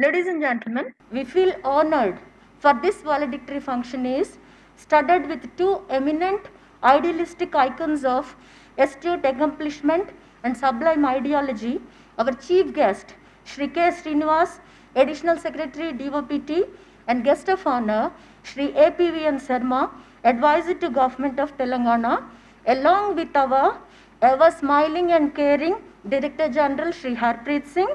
Ladies and gentlemen, we feel honored for this valedictory function is studded with two eminent idealistic icons of astute accomplishment and sublime ideology. Our chief guest, Shri K. Srinivas, Additional Secretary DOPT, and guest of honor, Shri APVN Sarma, Advisor to Government of Telangana, along with our ever smiling and caring Director General Shri Harpreet Singh,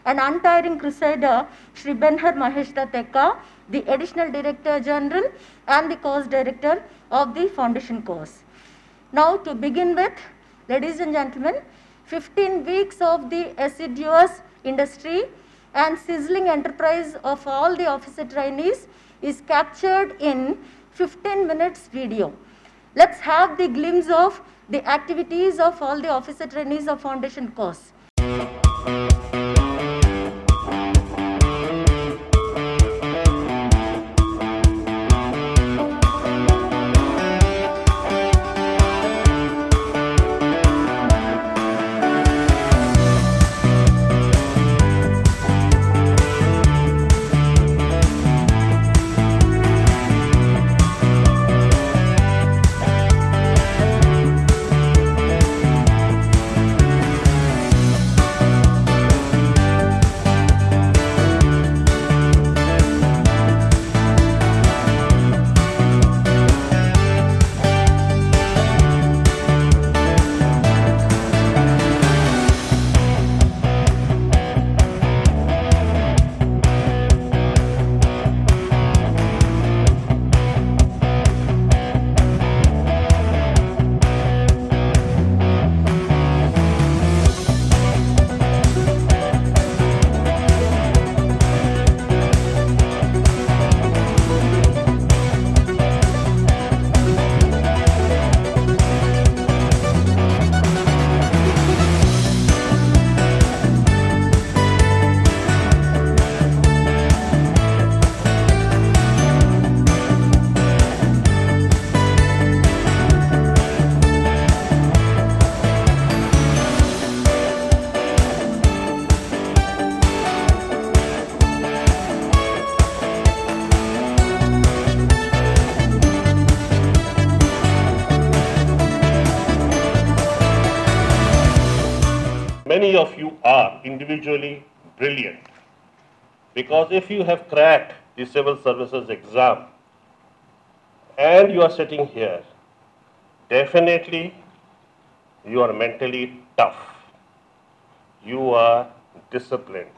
and untiring crusader Shri Benhar Mahesh Tekka, the Additional Director General and the Course Director of the Foundation course. Now to begin with, ladies and gentlemen, 15 weeks of the assiduous industry and sizzling enterprise of all the officer trainees is captured in 15 minutes video. Let's have the glimpse of the activities of all the officer trainees of Foundation course. Many of you are individually brilliant, because if you have cracked the civil services exam and you are sitting here, definitely you are mentally tough, you are disciplined,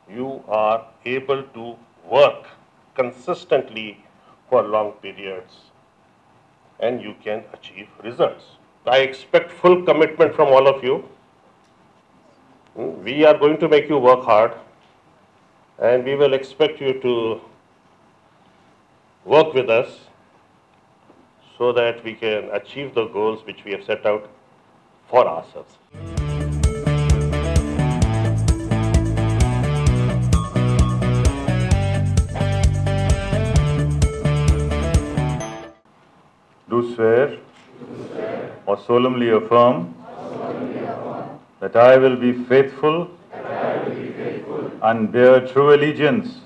you are able to work consistently for long periods, and you can achieve results. I expect full commitment from all of you. We are going to make you work hard, and we will expect you to work with us so that we can achieve the goals which we have set out for ourselves. Do swear or solemnly affirm that I will be faithful and bear true allegiance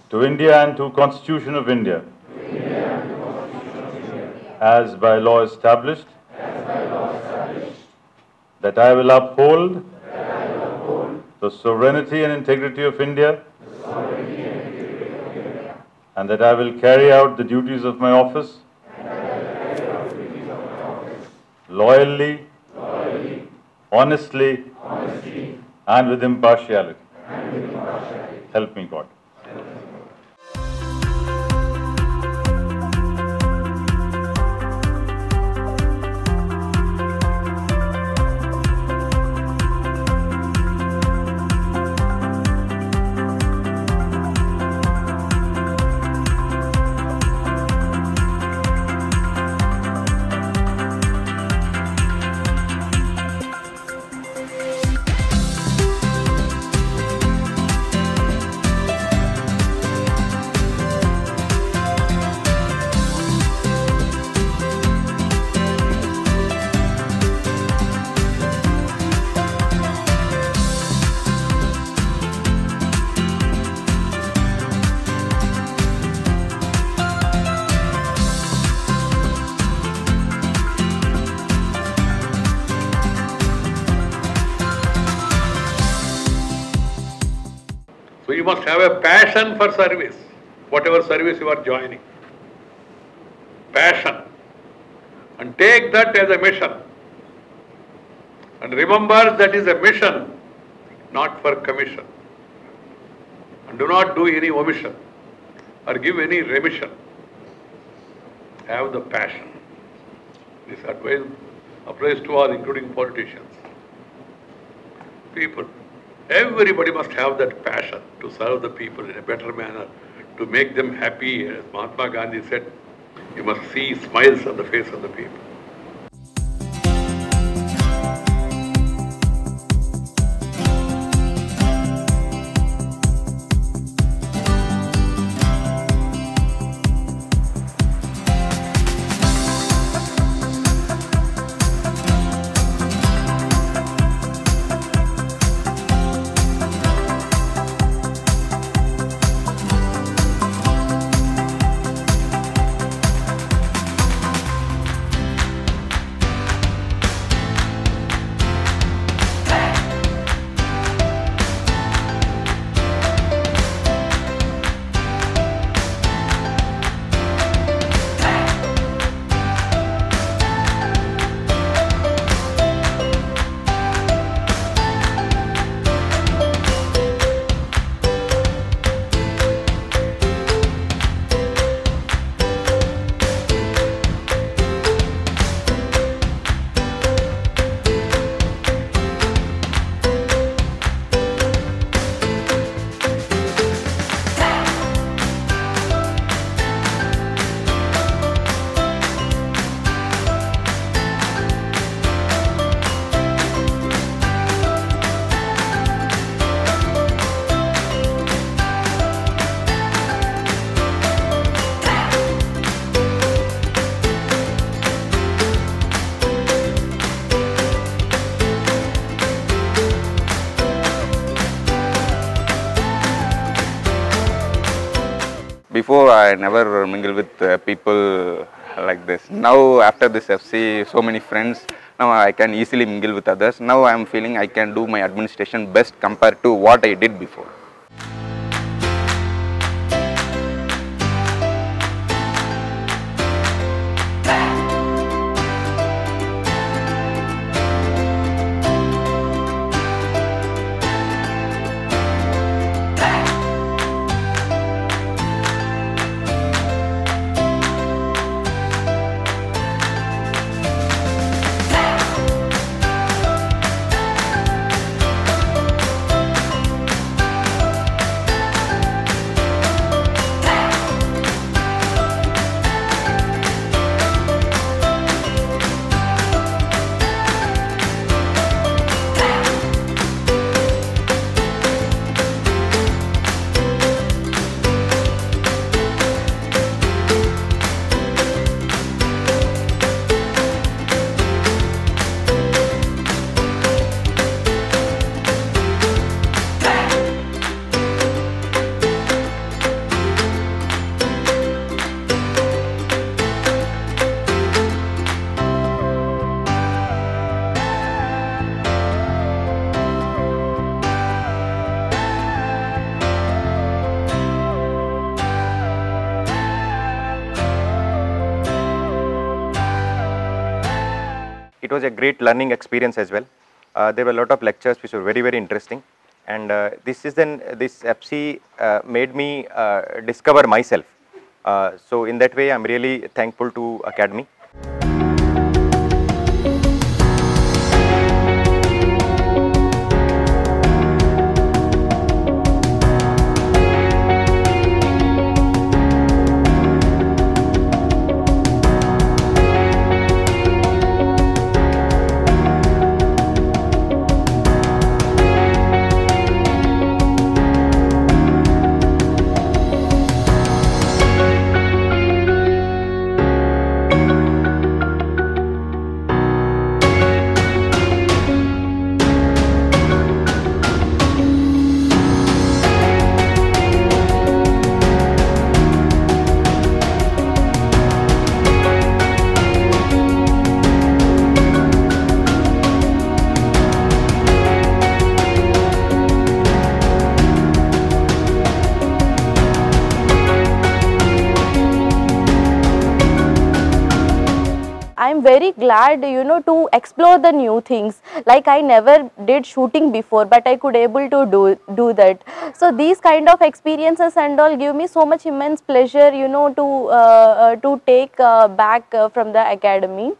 to India and to Constitution of India, as by law established, that I will uphold the sovereignty and integrity of India, and that I will carry out the duties of my office loyally, honestly, and with impartiality. Help me God. must have a passion for service, whatever service you are joining. Passion. And take that as a mission. And remember that is a mission, not for commission. And do not do any omission or give any remission. Have the passion. This advice applies to all, including politicians. People. Everybody must have that passion to serve the people in a better manner, to make them happy. As Mahatma Gandhi said, you must see smiles on the face of the people. Before I never mingle with people like this. Now after this FC, so many friends, now I can easily mingle with others. Now I am feeling I can do my administration best compared to what I did before. It was a great learning experience as well. There were a lot of lectures which were very interesting, and this FC made me discover myself. So in that way, I'm really thankful to Academy. I'm very glad, you know, to explore the new things. Like I never did shooting before, but I could able to do that. So these kind of experiences and all give me so much immense pleasure, you know, to take back from the academy.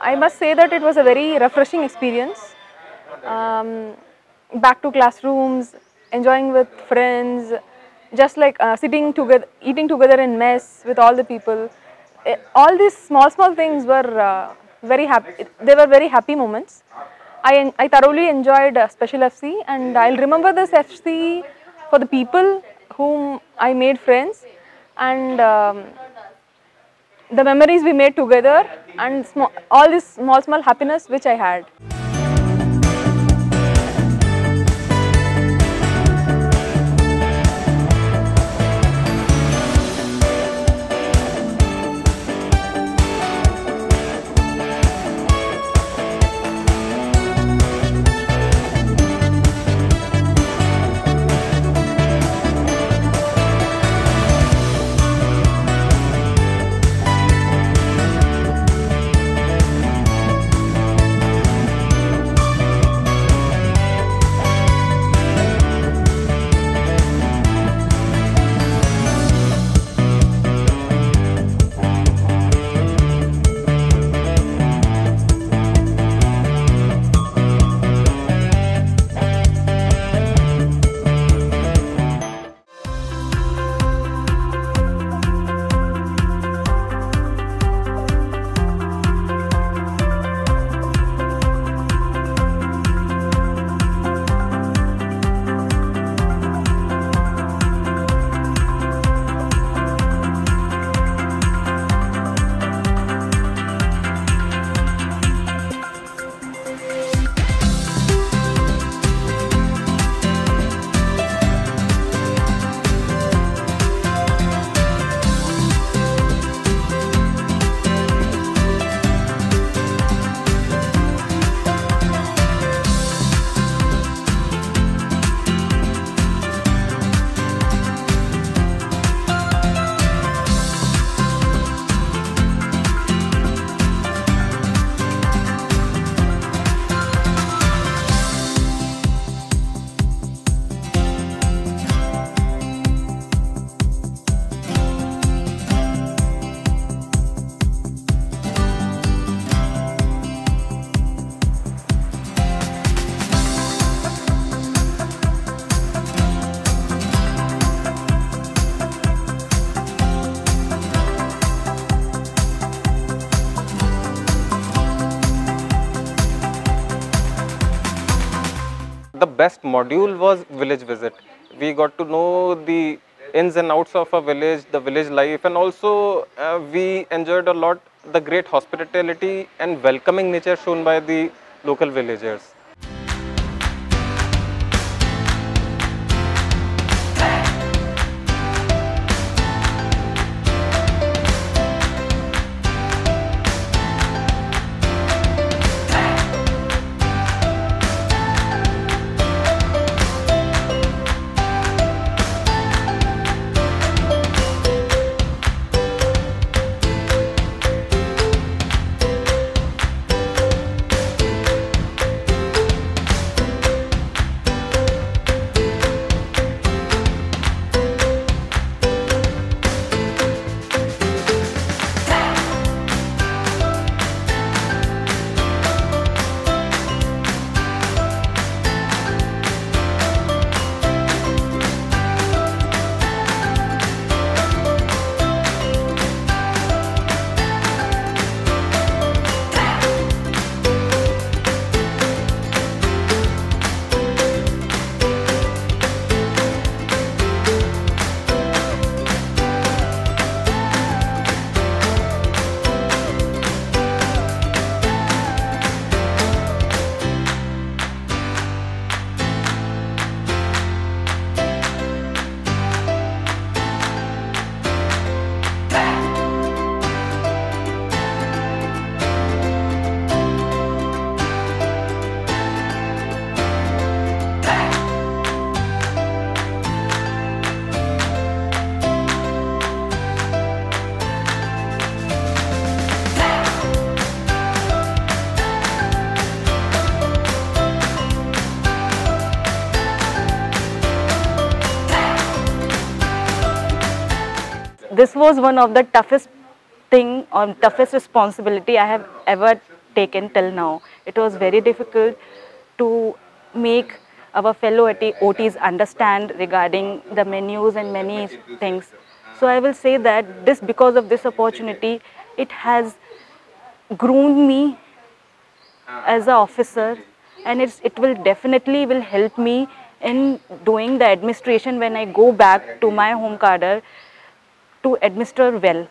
I must say that it was a very refreshing experience. Back to classrooms, enjoying with friends, just like sitting together, eating together in mess with all the people. All these small things were very happy. They were very happy moments. I thoroughly enjoyed Special FC, and I'll remember this FC for the people whom I made friends, and the memories we made together, and all this small happiness which I had. The best module was village visit. We got to know the ins and outs of a village, the village life, and also we enjoyed a lot the great hospitality and welcoming nature shown by the local villagers. This was one of the toughest thing or toughest responsibility I have ever taken till now. It was very difficult to make our fellow OTs understand regarding the menus and many things. So I will say that because of this opportunity, it has groomed me as an officer, and it will definitely help me in doing the administration when I go back to my home cadre to administer well.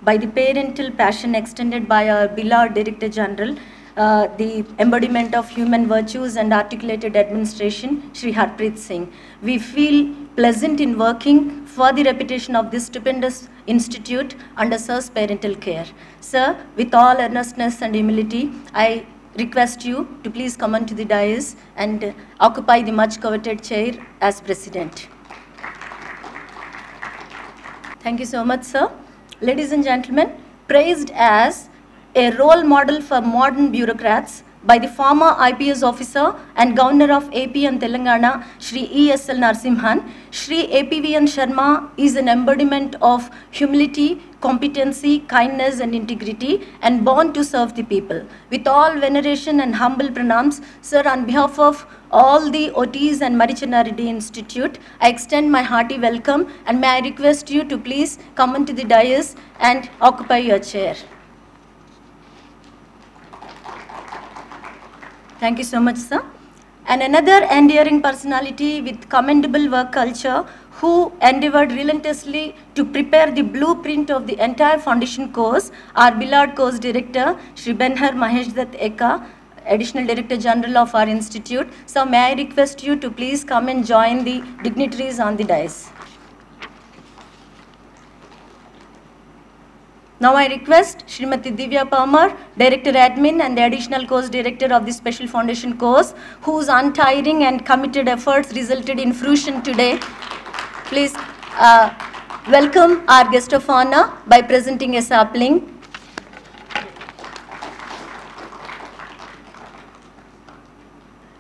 By the parental passion extended by our beloved Director General, the embodiment of human virtues and articulated administration, Shri Harpreet Singh. We feel pleasant in working for the reputation of this stupendous institute under Sir's parental care. Sir, with all earnestness and humility, I request you to please come onto the dais and occupy the much coveted chair as President. Thank you so much, sir. Ladies and gentlemen, praised as a role model for modern bureaucrats by the former IPS officer and Governor of AP and Telangana, Shri ESL Narasimhan, Shri APVN Sharma is an embodiment of humility, competency, kindness and integrity, and born to serve the people. With all veneration and humble pranams, sir, on behalf of all the OTs and Marichanna Reddy Institute, I extend my hearty welcome, and may I request you to please come onto the dais and occupy your chair. Thank you so much, sir. And another endearing personality with commendable work culture who endeavored relentlessly to prepare the blueprint of the entire foundation course, our beloved course director, Shri Benhar Mahesh Dutt Eka, Additional Director General of our institute. So may I request you to please come and join the dignitaries on the dais. Now I request Srimati Divya Parmar, Director Admin and the Additional Course Director of the Special Foundation course, whose untiring and committed efforts resulted in fruition today. Please welcome our guest of honor by presenting a sapling.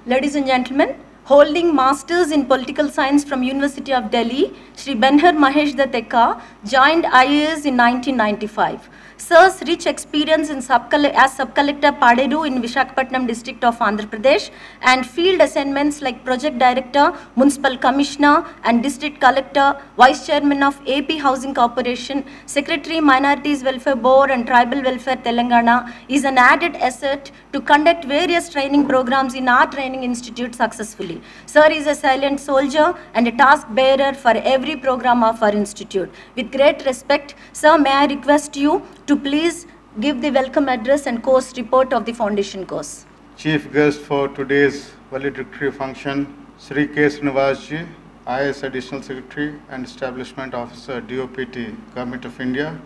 Ladies and gentlemen, holding Masters in Political Science from University of Delhi, Shri Benhar Mahesh Datteka joined IAS in 1995. Sir's rich experience as Sub-Collector Paderu in Visakhapatnam district of Andhra Pradesh and field assignments like Project Director, Municipal Commissioner and District Collector, Vice Chairman of AP Housing Corporation, Secretary Minorities Welfare Board and Tribal Welfare Telangana is an added asset to conduct various training programs in our training institute successfully. Sir is a silent soldier and a task bearer for every program of our institute. With great respect, sir, may I request you to please give the welcome address and course report of the foundation course. Chief guest for today's valedictory function, Sri K. Srinivasji, IAS Additional Secretary and Establishment Officer, DOPT, Government of India.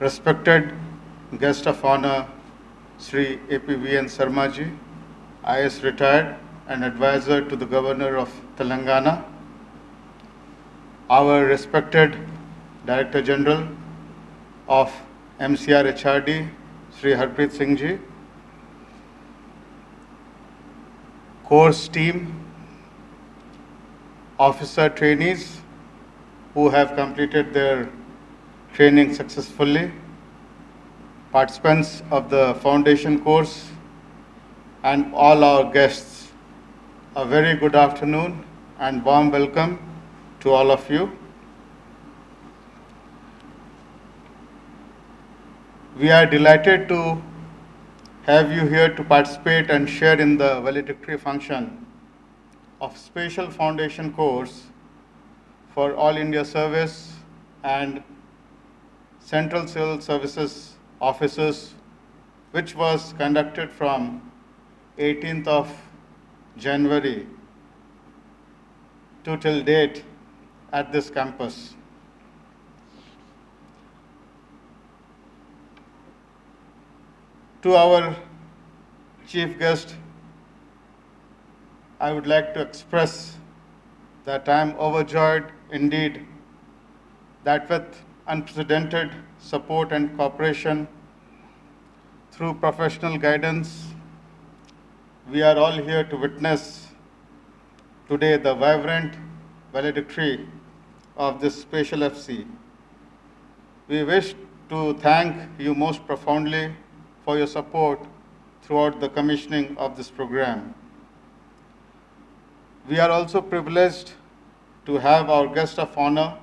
Respected guest of honor, Sri APVN Sarmaji, IAS retired and advisor to the Governor of Telangana. Our respected Director General of MCR HRD, Sri Harpreet Singh Ji, course team, officer trainees who have completed their training successfully, participants of the foundation course, and all our guests, a very good afternoon and warm welcome to all of you. We are delighted to have you here to participate and share in the valedictory function of Special Foundation course for All India Service and Central Civil Services officers, which was conducted from 18th of January to till date at this campus. To our chief guest, I would like to express that I am overjoyed indeed that with unprecedented support and cooperation through professional guidance, we are all here to witness today the vibrant valedictory of this special FC. We wish to thank you most profoundly for your support throughout the commissioning of this program. We are also privileged to have our guest of honor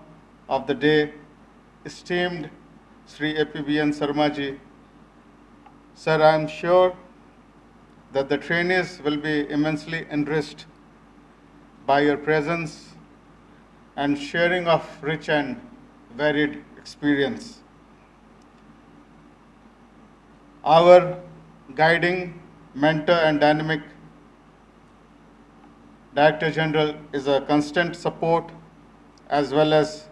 of the day, esteemed Sri APVN Sarmaji. Sir, I am sure that the trainees will be immensely enriched by your presence and sharing of rich and varied experience. Our guiding mentor and dynamic Director General is a constant support as well as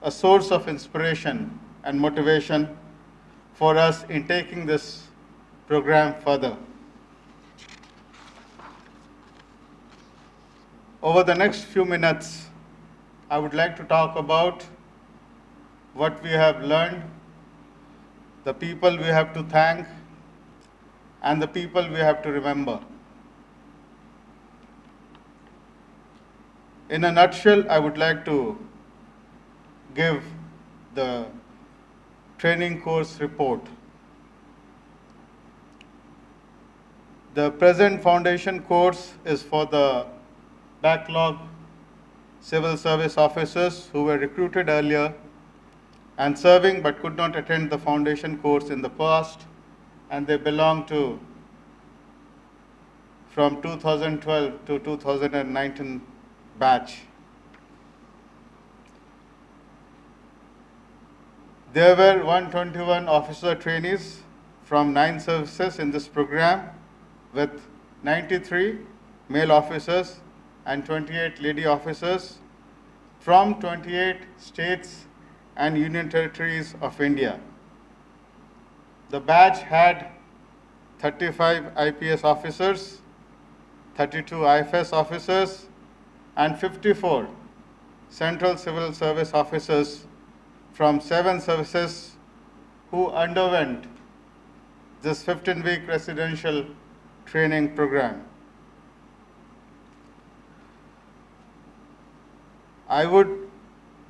a source of inspiration and motivation for us in taking this program further. Over the next few minutes, I would like to talk about what we have learned, the people we have to thank, and the people we have to remember. In a nutshell, I would like to give the training course report. The present foundation course is for the backlog civil service officers who were recruited earlier and serving but could not attend the foundation course in the past, and they belong to from 2012 to 2019 batch. There were 121 officer trainees from 9 services in this program, with 93 male officers and 28 lady officers from 28 states and union territories of India. The batch had 35 IPS officers, 32 IFS officers, and 54 Central Civil Service officers from 7 services who underwent this 15-week residential training program. I would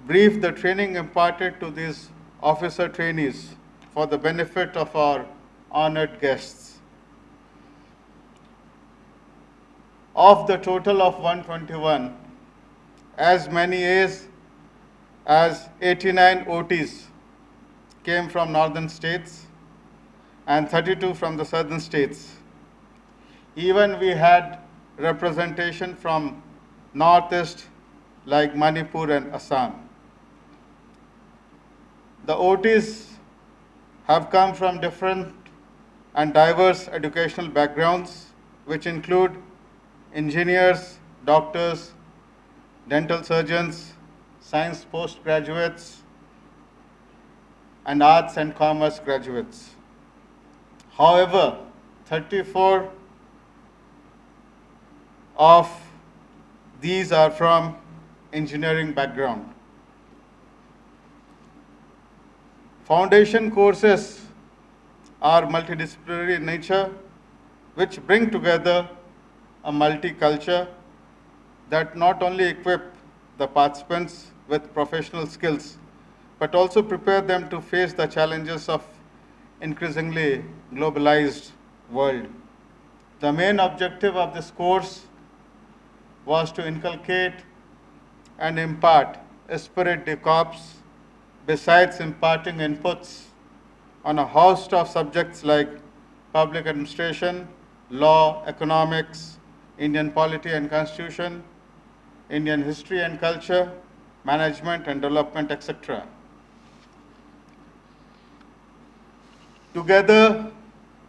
brief the training imparted to these officer trainees for the benefit of our honored guests. Of the total of 121, as many as 89 OTs came from northern states and 32 from the southern states. Even we had representation from northeast like Manipur and Assam. The OTs have come from different and diverse educational backgrounds, which include engineers, doctors, dental surgeons, science postgraduates, and arts and commerce graduates. However, 34 of these are from engineering background. Foundation courses are multidisciplinary in nature, which bring together a multiculture that not only equip the participants with professional skills, but also prepare them to face the challenges of increasingly globalized world. The main objective of this course was to inculcate and impart esprit de corps, besides imparting inputs on a host of subjects like public administration, law, economics, Indian polity and constitution, Indian history and culture, management and development, etc. Together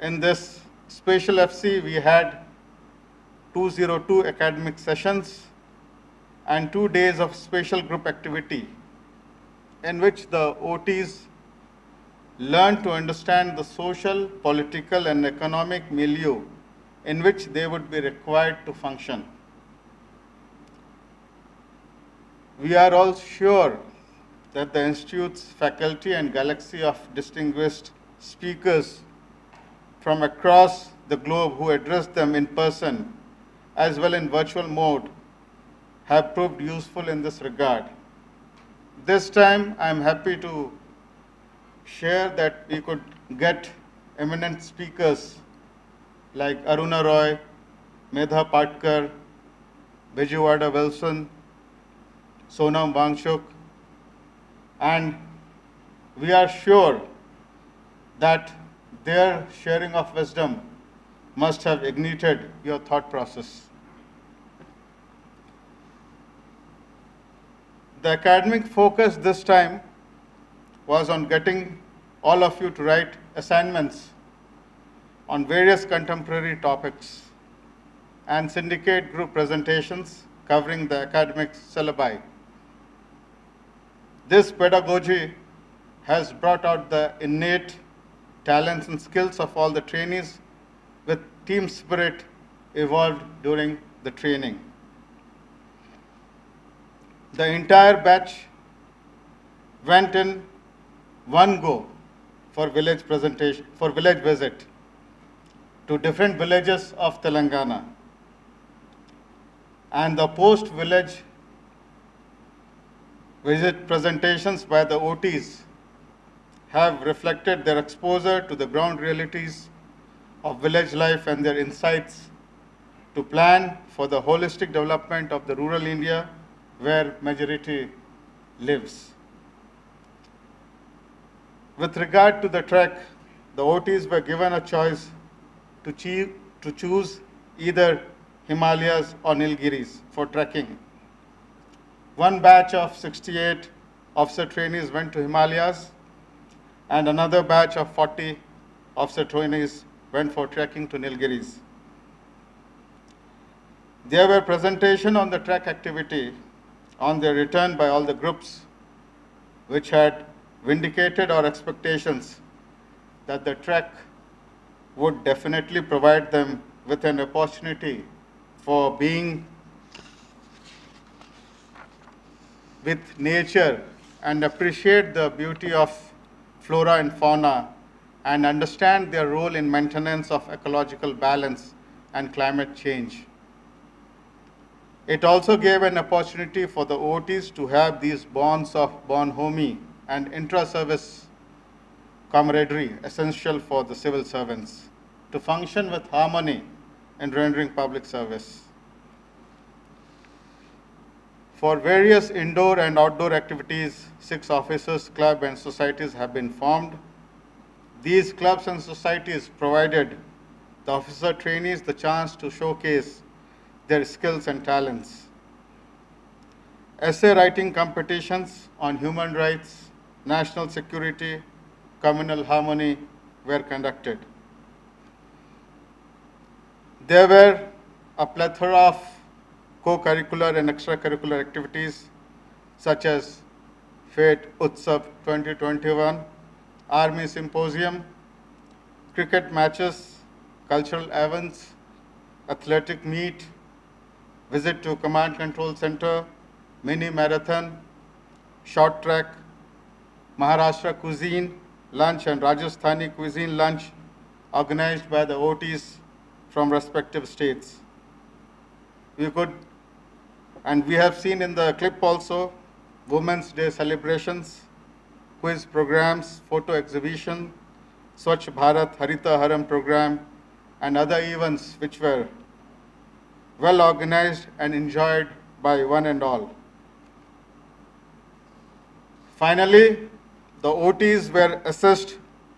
in this special FC, we had 202 academic sessions and 2 days of special group activity in which the OTs learned to understand the social, political, and economic milieu in which they would be required to function. We are all sure that the Institute's faculty and galaxy of distinguished speakers from across the globe who addressed them in person as well in virtual mode have proved useful in this regard. This time, I am happy to share that we could get eminent speakers like Aruna Roy, Medha Patkar, Bijewada Wilson, Sonam Wangchuk, and we are sure that their sharing of wisdom must have ignited your thought process. The academic focus this time was on getting all of you to write assignments on various contemporary topics and syndicate group presentations covering the academic syllabi. This pedagogy has brought out the innate talents and skills of all the trainees, with team spirit evolved during the training. The entire batch went in one go for village visit to different villages of Telangana. And the post-village visit presentations by the OTs have reflected their exposure to the ground realities of village life and their insights to plan for the holistic development of the rural India where majority lives. With regard to the trek, the OTs were given a choice to choose either Himalayas or Nilgiris for trekking. One batch of 68 officer trainees went to Himalayas, and another batch of 40 officer trainees went for trekking to Nilgiris. There were presentations on the trek activity on their return by all the groups, which had vindicated our expectations that the trek would definitely provide them with an opportunity for being with nature and appreciate the beauty of flora and fauna and understand their role in maintenance of ecological balance and climate change. It also gave an opportunity for the OTs to have these bonds of bonhomie and intra-service camaraderie essential for the civil servants to function with harmony in rendering public service. For various indoor and outdoor activities, 6 officers, clubs and societies have been formed. These clubs and societies provided the officer trainees the chance to showcase their skills and talents. Essay writing competitions on human rights, national security, communal harmony were conducted. There were a plethora of co-curricular and extracurricular activities such as Fate Utsav 2021, Army Symposium, cricket matches, cultural events, athletic meet, visit to Command Control Center, mini marathon, short track, Maharashtra cuisine lunch and Rajasthani cuisine lunch organized by the OTs from respective states. We have seen in the clip also Women's Day celebrations, quiz programs, photo exhibition, Swachh Bharat Harita Haram program, and other events which were well organized and enjoyed by one and all. Finally, the OTs were assessed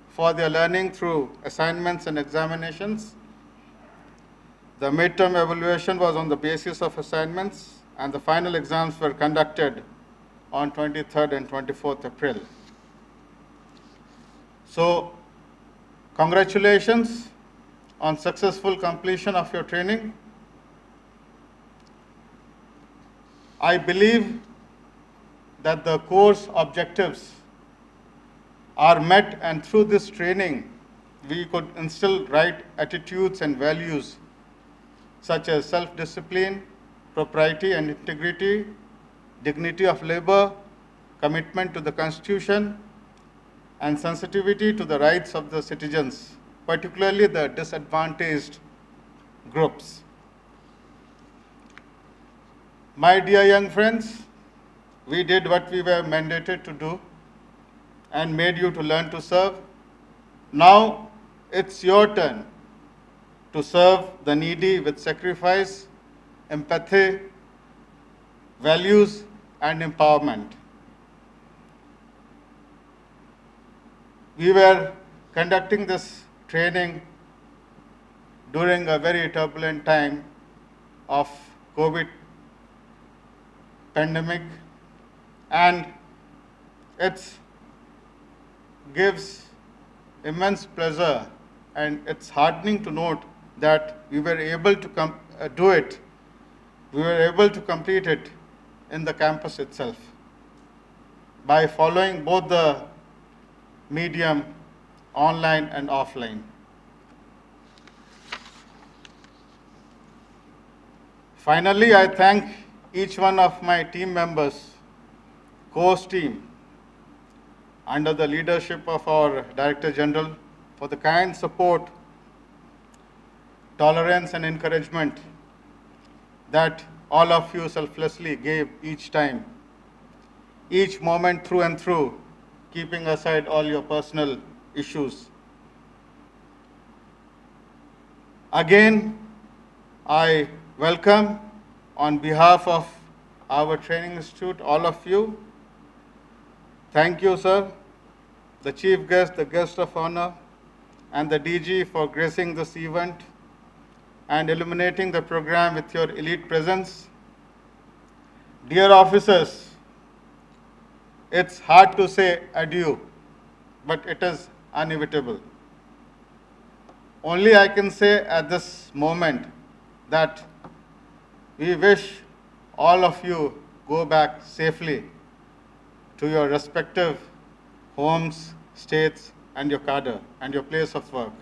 for their learning through assignments and examinations. The midterm evaluation was on the basis of assignments, and the final exams were conducted on 23rd and 24th April. So, congratulations on successful completion of your training. I believe that the course objectives are met, and through this training, we could instill right attitudes and values such as self-discipline, propriety and integrity, dignity of labor, commitment to the Constitution, and sensitivity to the rights of the citizens, particularly the disadvantaged groups. My dear young friends, we did what we were mandated to do and made you to learn to serve. Now it's your turn to serve the needy with sacrifice, empathy, values, and empowerment. We were conducting this training during a very turbulent time of COVID pandemic, and it gives immense pleasure, and it's heartening to note that we were able to do it. We were able to complete it in the campus itself by following both the medium online and offline. Finally, I thank each one of my team members, course team, under the leadership of our Director General, for the kind support, tolerance and encouragement that all of you selflessly gave each time, each moment through and through, keeping aside all your personal issues. Again, I welcome on behalf of our training institute all of you. Thank you, sir, the chief guest, the guest of honor, and the DG for gracing this event and illuminating the program with your elite presence. Dear officers, it's hard to say adieu, but it is inevitable. Only I can say at this moment that we wish all of you go back safely to your respective homes, states, and your cadre and your place of work.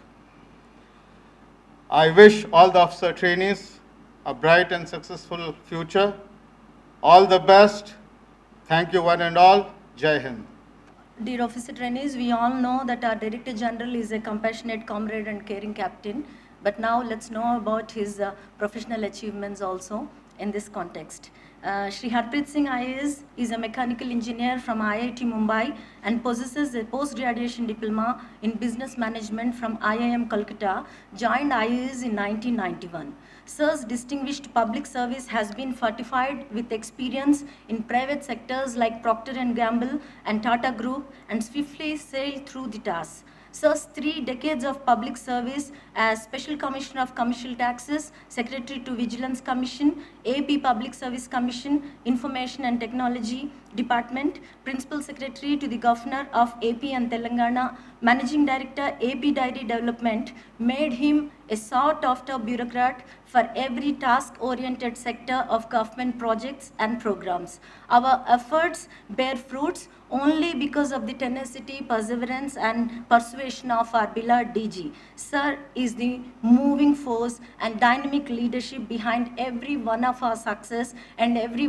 I wish all the officer trainees a bright and successful future. All the best. Thank you one and all. Jai Hind. Dear officer trainees, we all know that our Director General is a compassionate comrade and caring captain. But now let's know about his professional achievements also. in this context. Shri Harpreet Singh IAS is a mechanical engineer from IIT Mumbai and possesses a post-graduation diploma in business management from IIM Kolkata, joined IAS in 1991. Sir's distinguished public service has been fortified with experience in private sectors like Procter & Gamble and Tata Group, and swiftly sailed through the tasks. Sir's 3 decades of public service as Special Commissioner of Commercial Taxes, Secretary to Vigilance Commission, AP Public Service Commission, Information and Technology Department, Principal Secretary to the Governor of AP and Telangana, Managing Director, AP Dairy Development, made him a sought-after bureaucrat for every task-oriented sector of government projects and programs. Our efforts bear fruits only because of the tenacity, perseverance, and persuasion of our beloved DG. Sir is the moving force and dynamic leadership behind every one of our success and every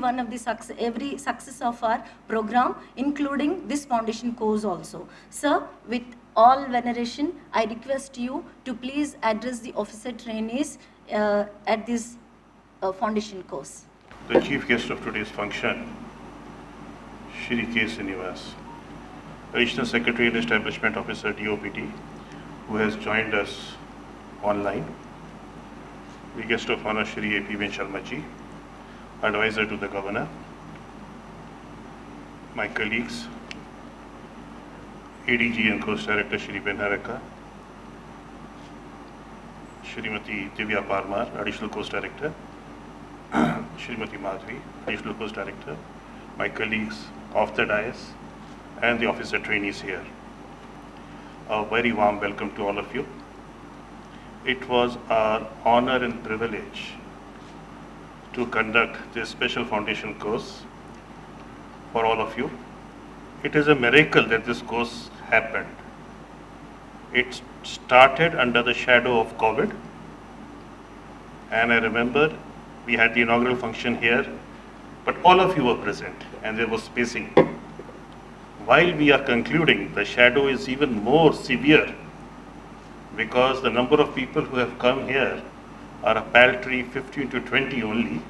success of our program, including this foundation course also. Sir, with all veneration, I request you to please address the officer trainees at this foundation course. The chief guest of today's function, Shri K. Srinivas, Additional Secretary and Establishment Officer, DOPT, who has joined us online. The guest of honor, Shri A.P. Sharma-ji, Advisor to the Governor. My colleagues, ADG and Coast Director Shri Ben-Har, Shrimati Divya Parmar, Additional Coast Director, Shrimati Madhvi, Additional Coast Director, my colleagues of the dais, and the officer trainees here. A very warm welcome to all of you. It was our honor and privilege to conduct this special foundation course for all of you. It is a miracle that this course happened. It started under the shadow of COVID, and I remember we had the inaugural function here, but all of you were present and there was spacing. While we are concluding, the shadow is even more severe because the number of people who have come here are a paltry 15 to 20 only,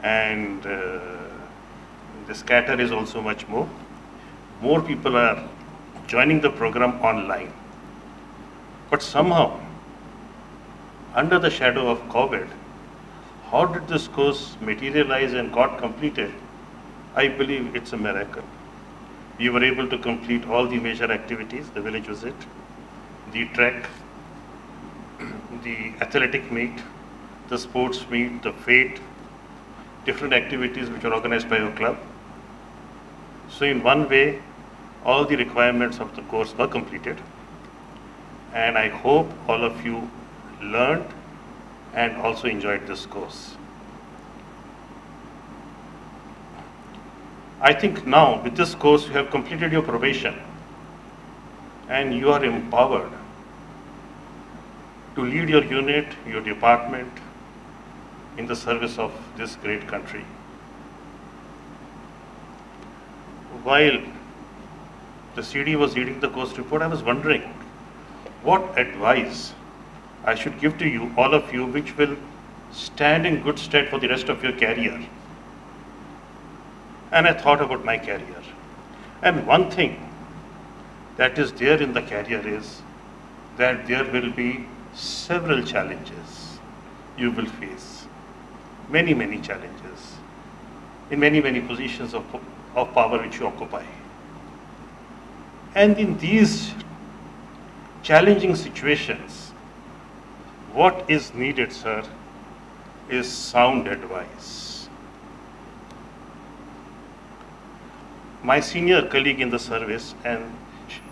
and the scatter is also much more. More people are joining the program online. But somehow, under the shadow of COVID, how did this course materialize and got completed? I believe it's a miracle. We were able to complete all the major activities, the village visit, the trek, the athletic meet, the sports meet, the fete, different activities which are organized by your club. So in one way, all the requirements of the course were completed. And I hope all of you learned and also enjoyed this course. I think now with this course you have completed your probation and you are empowered to lead your unit, your department in the service of this great country. While the CD was reading the course report, I was wondering what advice I should give to you, all of you, which will stand in good stead for the rest of your career. And I thought about my career. And one thing that is there in the career is that there will be several challenges you will face. Many, many challenges in many, many positions of power which you occupy. And in these challenging situations, what is needed, sir, is sound advice. My senior colleague in the service, and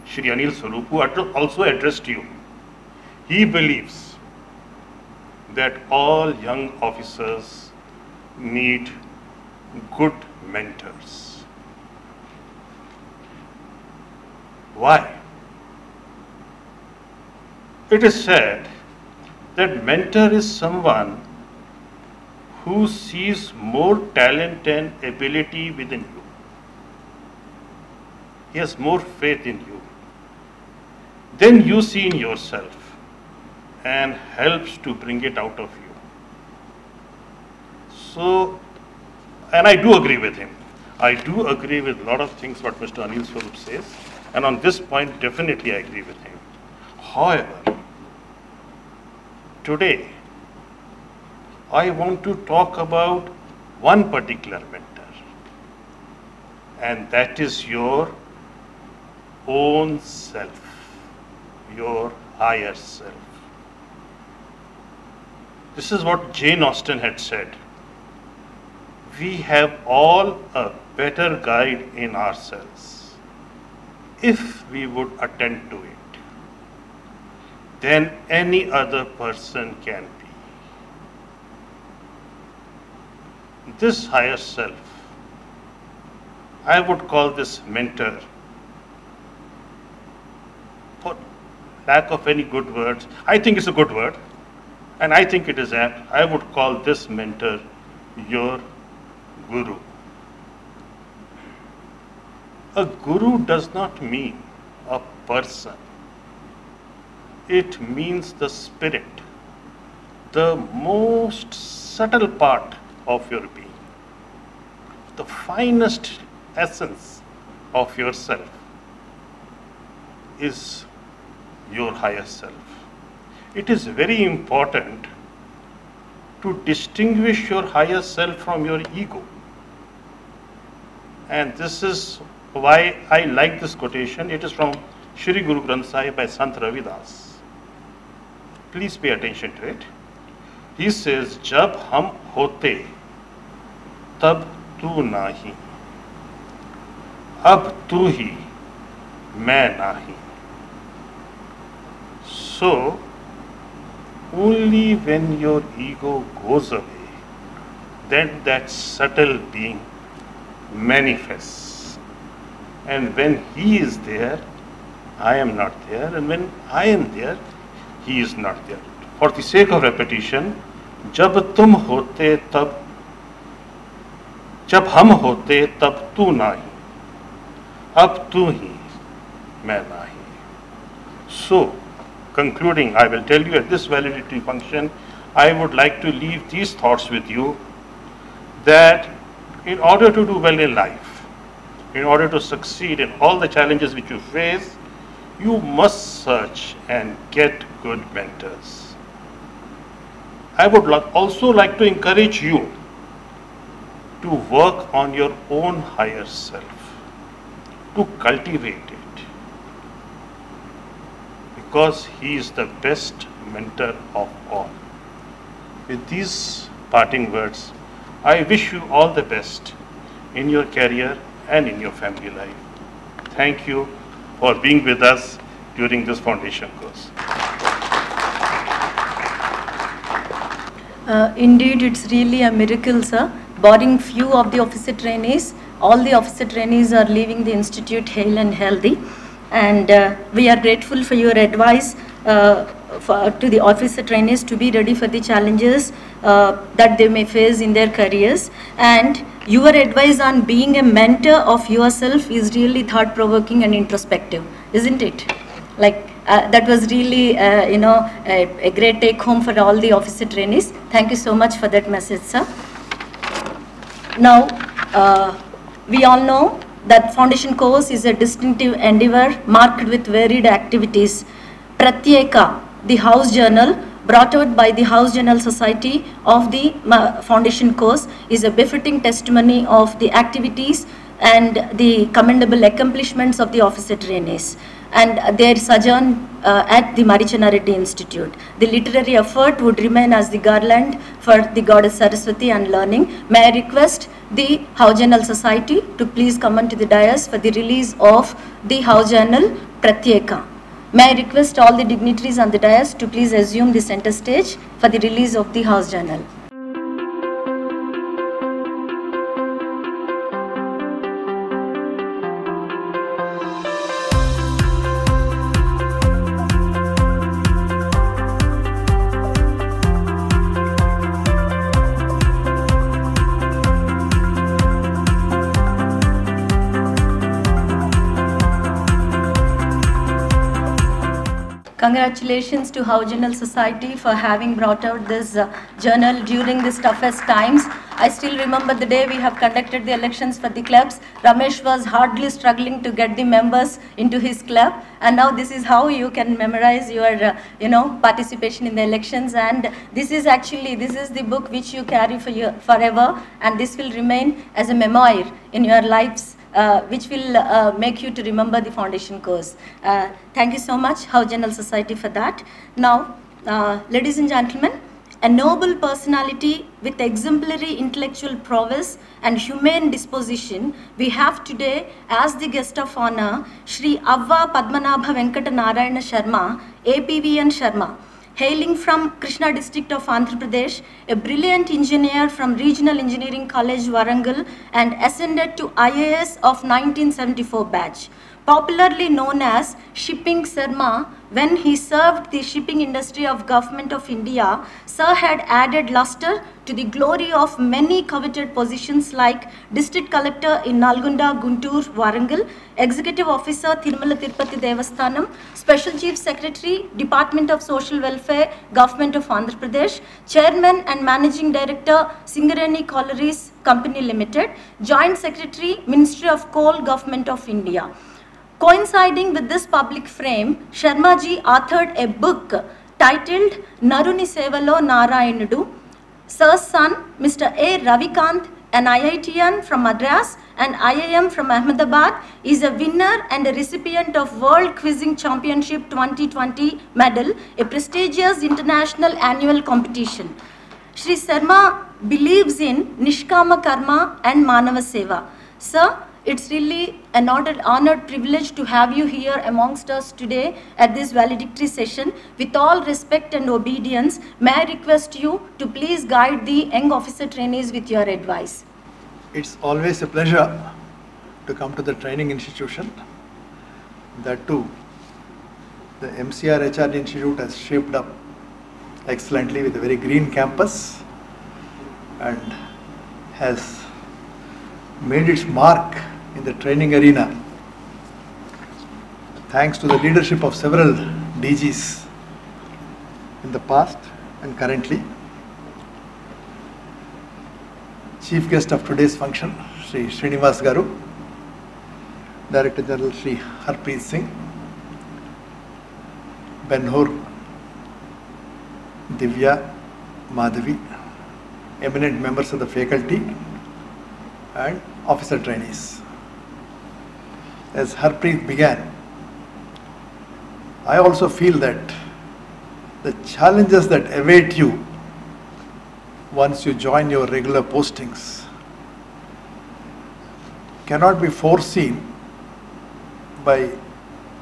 Shri Anil Swarup, who also addressed you, he believes that all young officers need good mentors. Why? It is said that mentor is someone who sees more talent and ability within you. He has more faith in you than you see in yourself and helps to bring it out of you. So, and I do agree with him. I do agree with a lot of things what Mr. Anil Swarup says, and on this point definitely I agree with him. However, today I want to talk about one particular mentor, and that is your own self, your higher self. This is what Jane Austen had said. We have all a better guide in ourselves if we would attend to it than any other person can be. This higher self, I would call this mentor, for lack of any good words, I think it's a good word, and I think it is apt. I would call this mentor your guru. A guru does not mean a person. It means the spirit, the most subtle part of your being, the finest essence of yourself is your higher self. It is very important to distinguish your higher self from your ego. And this is why I like this quotation. It is from Shri Guru Granth Sahib by Sant Ravidas. Please pay attention to it. He says, "Jab hum hote, tab tu nahi. Ab tu hi, main nahi." So, only when your ego goes away, then that subtle being manifests. And when he is there, I am not there, and when I am there, he is not there. For the sake of repetition, जब तुम होते तब, जब हम होते तब तू नहीं, अब तू ही, मैं नहीं. So, concluding, I will tell you at this validity function, I would like to leave these thoughts with you, that in order to do well in life, in order to succeed in all the challenges which you face, you must search and get good mentors. I would also like to encourage you to work on your own higher self, to cultivate it, because he is the best mentor of all. With these parting words, I wish you all the best in your career and in your family life. Thank you for being with us during this foundation course. Indeed, it's really a miracle, sir. Barring few of the officer trainees, all the officer trainees are leaving the institute hale and healthy. And we are grateful for your advice to the officer trainees to be ready for the challenges that they may face in their careers. And your advice on being a mentor of yourself is really thought-provoking and introspective, isn't it? Like, that was really, a great take-home for all the officer trainees. Thank you so much for that message, sir. Now, we all know that foundation course is a distinctive endeavor marked with varied activities. Pratyeka, the house journal, brought out by the House Journal Society of the foundation course, is a befitting testimony of the activities and the commendable accomplishments of the officer trainees and their sojourn at the Marichana Reddy Institute. The literary effort would remain as the garland for the goddess Saraswati and learning. May I request the House Journal Society to please come onto the dais for the release of the House Journal Pratyeka. May I request all the dignitaries on the dais to please assume the center stage for the release of the House Journal. Congratulations to Howe Journal Society for having brought out this journal during these toughest times. I still remember the day we have conducted the elections for the clubs. Ramesh was hardly struggling to get the members into his club, and now this is how you can memorize your participation in the elections. And this is the book which you carry for forever, and this will remain as a memoir in your lives, which will make you to remember the foundation course. Thank you so much, Howe Journal Society, for that. Now, ladies and gentlemen, a noble personality with exemplary intellectual prowess and humane disposition, we have today as the guest of honor, Shri Avva Padmanabha Venkata Narayana Sharma, APVN Sharma. Hailing from Krishna district of Andhra Pradesh, a brilliant engineer from Regional Engineering College, Warangal, and ascended to IAS of 1974 batch. Popularly known as Shipping Sharma, when he served the shipping industry of Government of India, Sir had added luster to the glory of many coveted positions like District Collector in Nalgonda, Guntur, Warangal, Executive Officer, Tirumala Tirupati Devasthanam, Special Chief Secretary, Department of Social Welfare, Government of Andhra Pradesh, Chairman and Managing Director, Singareni Collieries Company Limited, Joint Secretary, Ministry of Coal, Government of India. Coinciding with this public frame, Sharma ji authored a book titled Naruni Sevalo Narayanudu. Sir's son, Mr. A. Ravikant, an IITian from Madras and IIM from Ahmedabad, is a winner and a recipient of World Quizzing Championship 2020 medal, a prestigious international annual competition. Shri Sharma believes in Nishkama Karma and Manava Seva. Sir, it's really an honored privilege to have you here amongst us today at this valedictory session. With all respect and obedience, may I request you to please guide the young officer trainees with your advice. It's always a pleasure to come to the training institution. That too, the MCR HRD Institute has shaped up excellently with a very green campus and has made its mark in the training arena thanks to the leadership of several DGs in the past and currently. Chief guest of today's function, Sri Srinivas Garu, Director General Sri Harpreet Singh, Ben-Hur, Divya, Madhavi, eminent members of the faculty and officer trainees. As Harpreet began, I also feel that the challenges that await you once you join your regular postings cannot be foreseen by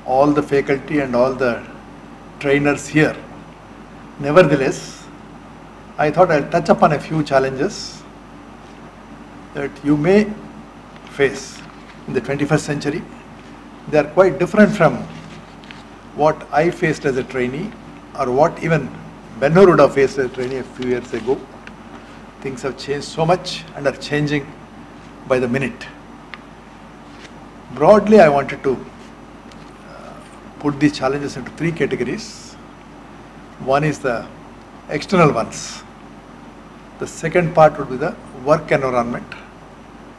all the faculty and all the trainers here. Nevertheless, I thought I'll touch upon a few challenges that you may face in the 21st century. They are quite different from what I faced as a trainee or what even Ben-Hur would have faced as a trainee a few years ago. Things have changed so much and are changing by the minute. Broadly, I wanted to put these challenges into three categories. One is the external ones. The second part would be the work environment.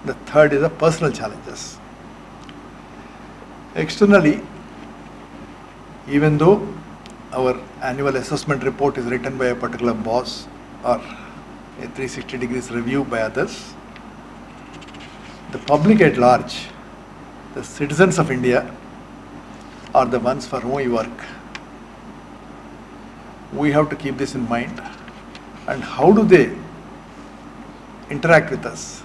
The third is the personal challenges. Externally, even though our annual assessment report is written by a particular boss or a 360 degrees review by others, the public at large, the citizens of India, are the ones for whom we work. We have to keep this in mind. And how do they interact with us?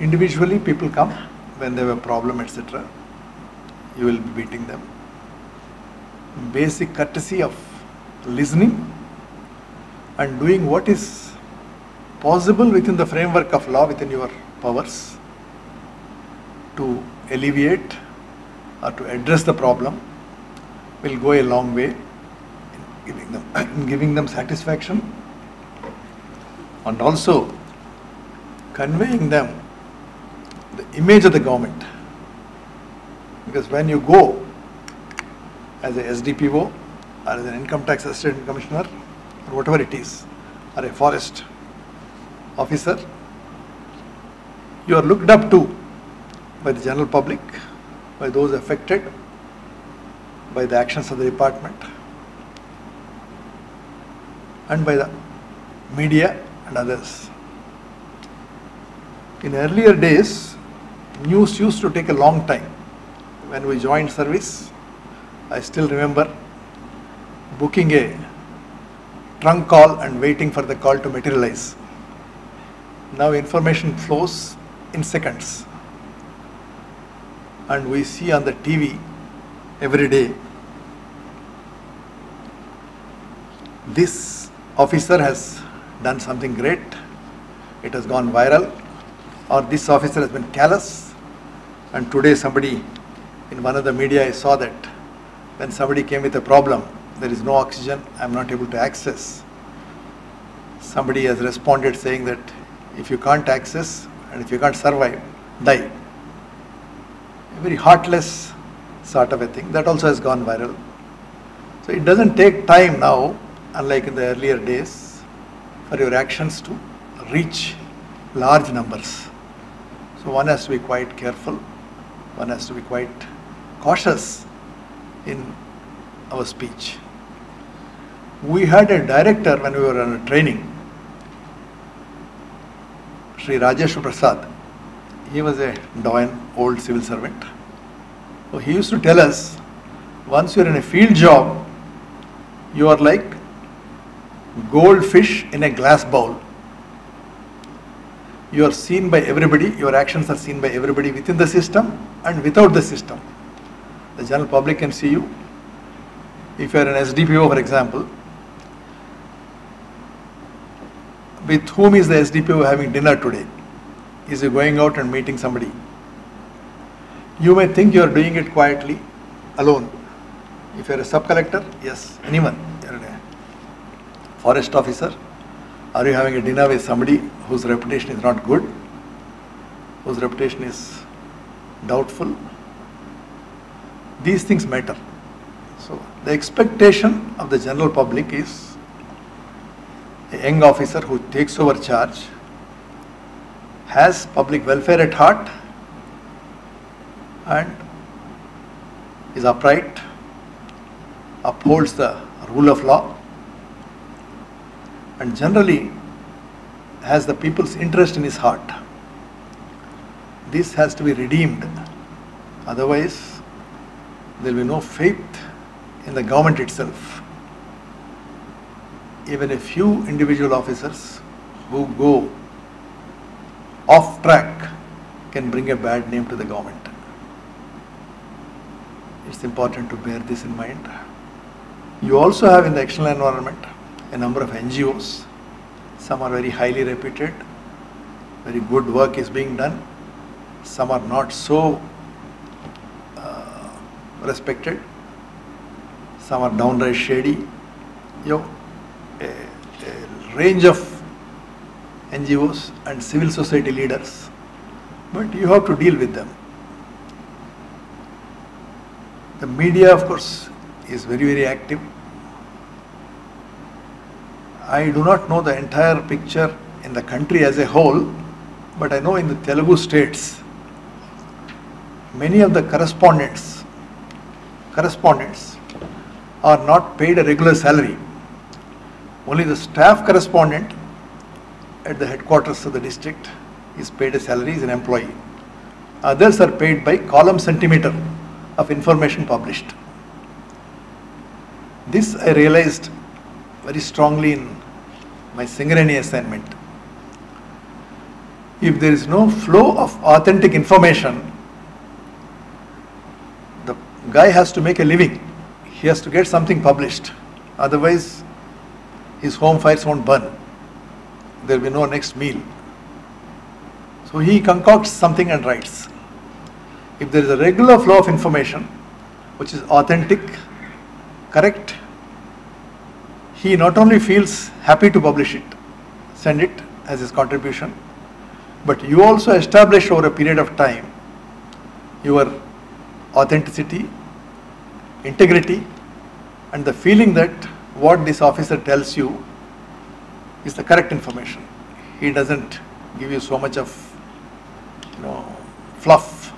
Individually, people come when they have a problem, etc. You will be beating them. Basic courtesy of listening and doing what is possible within the framework of law, within your powers, to alleviate or to address the problem will go a long way in giving them satisfaction and also conveying them the image of the government. Because when you go as a SDPO or as an income tax assistant commissioner or whatever it is, or a forest officer, you are looked up to by the general public, by those affected by the actions of the department, and by the media and others. In earlier days, news used to take a long time. When we joined service, I still remember booking a trunk call and waiting for the call to materialize. Now information flows in seconds, and we see on the TV every day, this officer has done something great, it has gone viral, or this officer has been callous. And today somebody, in one of the media I saw that when somebody came with a problem, there is no oxygen, I am not able to access. Somebody has responded saying that if you can't access and if you can't survive, die. A very heartless sort of a thing. That also has gone viral. So it doesn't take time now, unlike in the earlier days, for your actions to reach large numbers. So one has to be quite careful, one has to be quite cautious in our speech. We had a director when we were on training, Sri Rajesh Prasad. He was a doyen, old civil servant. So he used to tell us, once you are in a field job, you are like goldfish in a glass bowl. You are seen by everybody, your actions are seen by everybody within the system and without the system. The general public can see you. If you are an SDPO, for example, with whom is the SDPO having dinner today? Is he going out and meeting somebody? You may think you are doing it quietly, alone. If you are a sub-collector, yes, anyone. You are a forest officer. Are you having a dinner with somebody whose reputation is not good, whose reputation is doubtful? These things matter. So the expectation of the general public is a young officer who takes over charge, has public welfare at heart, and is upright, upholds the rule of law, and generally has the people's interest in his heart. This has to be redeemed. Otherwise, there will be no faith in the government itself. Even a few individual officers who go off track can bring a bad name to the government. It's important to bear this in mind. You also have in the external environment a number of NGOs. Some are very highly reputed, very good work is being done. Some are not so respected. Some are downright shady. You know, a range of NGOs and civil society leaders, but you have to deal with them. The media, of course, is very, very active. I do not know the entire picture in the country as a whole, but I know in the Telugu states, many of the correspondents are not paid a regular salary. Only the staff correspondent at the headquarters of the district is paid a salary, is an employee. Others are paid by column centimeter of information published. This I realized very strongly in my Singareni assignment. If there is no flow of authentic information, the guy has to make a living. He has to get something published. Otherwise, his home fires won't burn. There will be no next meal. So he concocts something and writes. If there is a regular flow of information, which is authentic, correct, he not only feels happy to publish it, send it as his contribution, but you also establish over a period of time your authenticity integrity and the feeling that what this officer tells you is the correct information. He doesn't give you so much of, fluff.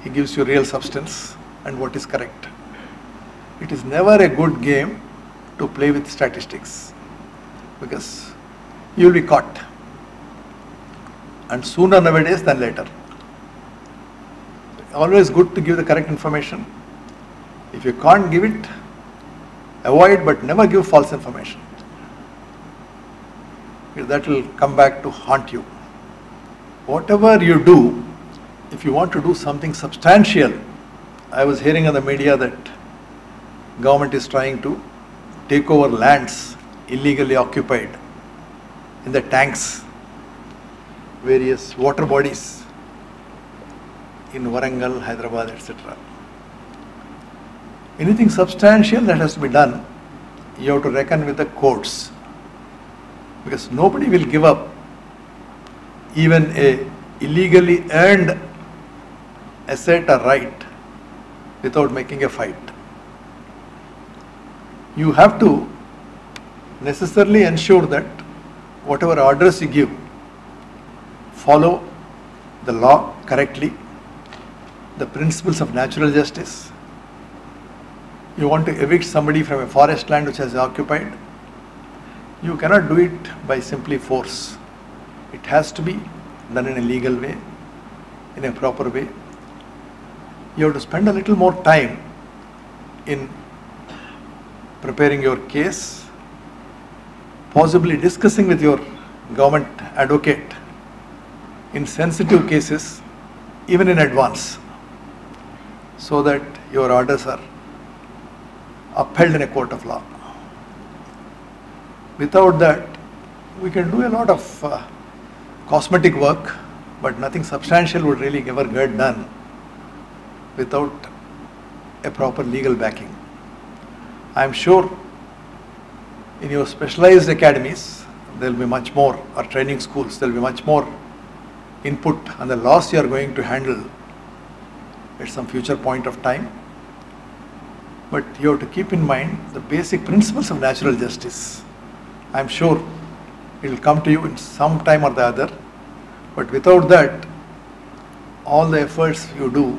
He gives you real substance and what is correct. It is never a good game to play with statistics because you will be caught, and sooner nowadays than later. Always good to give the correct information. If you can't give it, avoid, but never give false information. That will come back to haunt you. Whatever you do, if you want to do something substantial, I was hearing on the media that government is trying to take over lands illegally occupied in the tanks, various water bodies in Warangal, Hyderabad, etc. Anything substantial that has to be done, you have to reckon with the courts, because nobody will give up even a illegally earned asset or right without making a fight. You have to necessarily ensure that whatever orders you give, follow the law correctly, the principles of natural justice. You want to evict somebody from a forest land which has occupied, you cannot do it by simply force. It has to be done in a legal way, in a proper way. You have to spend a little more time in preparing your case, possibly discussing with your government advocate in sensitive cases, even in advance, so that your orders are upheld in a court of law. Without that, we can do a lot of cosmetic work, but nothing substantial would really ever get done without a proper legal backing. I am sure in your specialized academies, there will be much more, or training schools, there will be much more input on the laws you are going to handle at some future point of time. But you have to keep in mind the basic principles of natural justice. I am sure it will come to you in some time or the other, but without that, all the efforts you do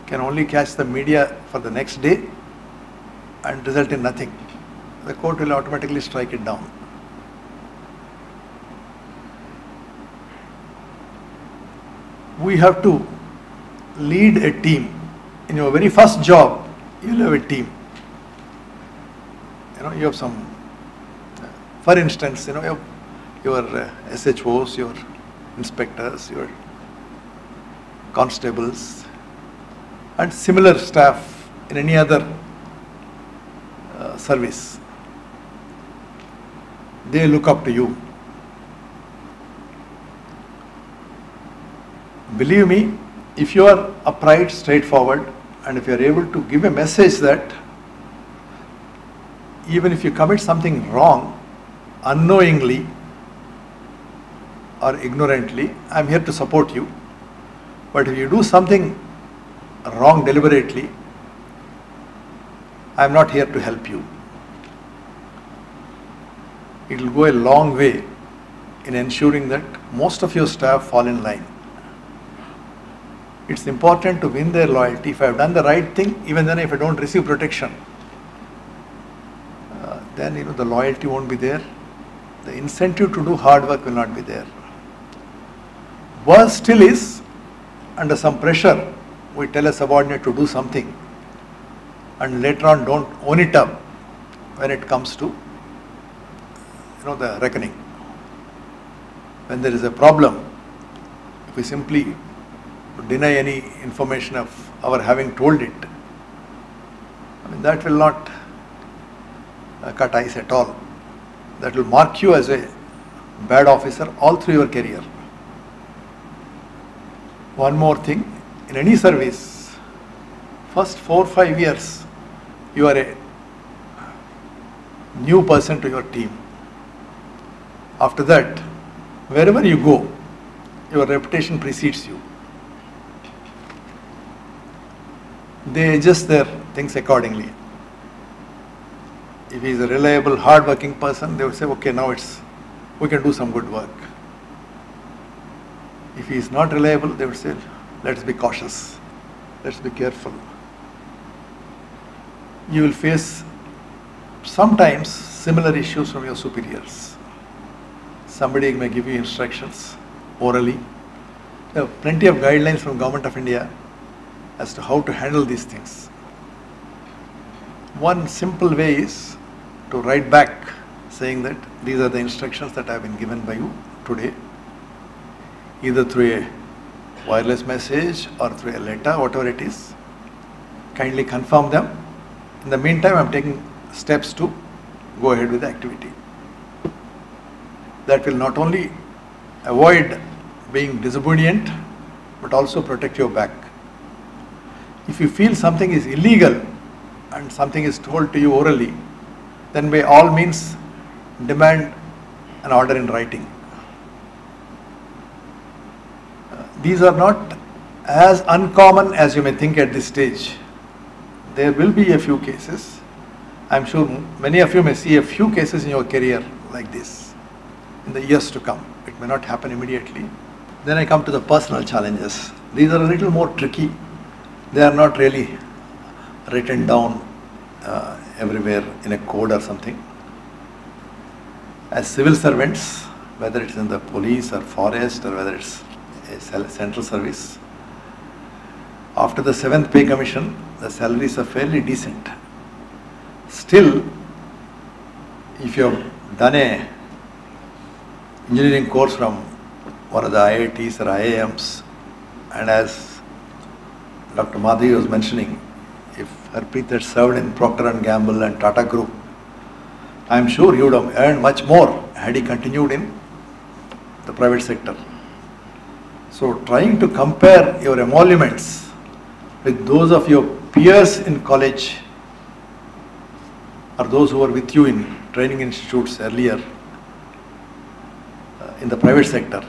can only catch the media for the next day and result in nothing. The court will automatically strike it down. We have to lead a team. In your very first job, you will have a team. You have some, for instance, you have your SHOs, your inspectors, your constables, and similar staff in any other service. They look up to you. Believe me, if you are upright, straightforward, and if you are able to give a message that even if you commit something wrong, unknowingly or ignorantly, I am here to support you. But if you do something wrong deliberately, I am not here to help you. It will go a long way in ensuring that most of your staff fall in line. It's important to win their loyalty. If I have done the right thing, even then if I don't receive protection, then the loyalty won't be there. The incentive to do hard work will not be there. Worse still is, under some pressure, we tell a subordinate to do something and later on don't own it up when it comes to the reckoning. When there is a problem, if we simply deny any information of our having told it, that will not cut ice at all. That will mark you as a bad officer all through your career. One more thing, in any service, first 4 or 5 years, you are a new person to your team. After that, wherever you go, your reputation precedes you. they adjust their things accordingly. If he is a reliable, hard-working person, they would say, okay, now we can do some good work. If he is not reliable, they would say, let's be cautious, let's be careful. You will face sometimes similar issues from your superiors. Somebody may give you instructions orally. There are plenty of guidelines from Government of India as to how to handle these things. One simple way is to write back saying that these are the instructions that have been given by you today, either through a wireless message or through a letter, whatever it is. Kindly confirm them. In the meantime, I am taking steps to go ahead with the activity. That will not only avoid being disobedient, but also protect your back. If you feel something is illegal and something is told to you orally, then by all means demand an order in writing. These are not as uncommon as you may think at this stage. There will be a few cases. I am sure many of you may see a few cases in your career like this in the years to come. It may not happen immediately. Then I come to the personal challenges. These are a little more tricky. They are not really written down everywhere in a code or something. As civil servants, whether it's in the police or forest or whether it's a central service, after the 7th pay commission, the salaries are fairly decent. Still, if you have done a engineering course from one of the IITs or IIMs, and as Dr. Madhavi was mentioning, if Harpreet had served in Procter & Gamble and Tata Group, I am sure he would have earned much more had he continued in the private sector. So trying to compare your emoluments with those of your peers in college or those who were with you in training institutes earlier in the private sector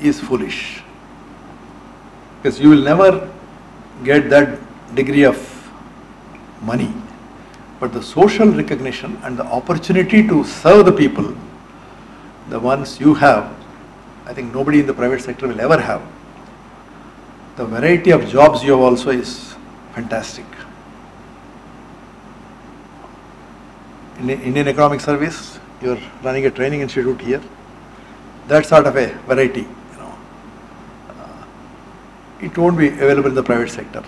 is foolish, because you will never get that degree of money, but the social recognition and the opportunity to serve the people, the ones you have, I think nobody in the private sector will ever have. The variety of jobs you have also is fantastic. In the Indian Economic Service, you are running a training institute here. That sort of a variety, it won't be available in the private sector.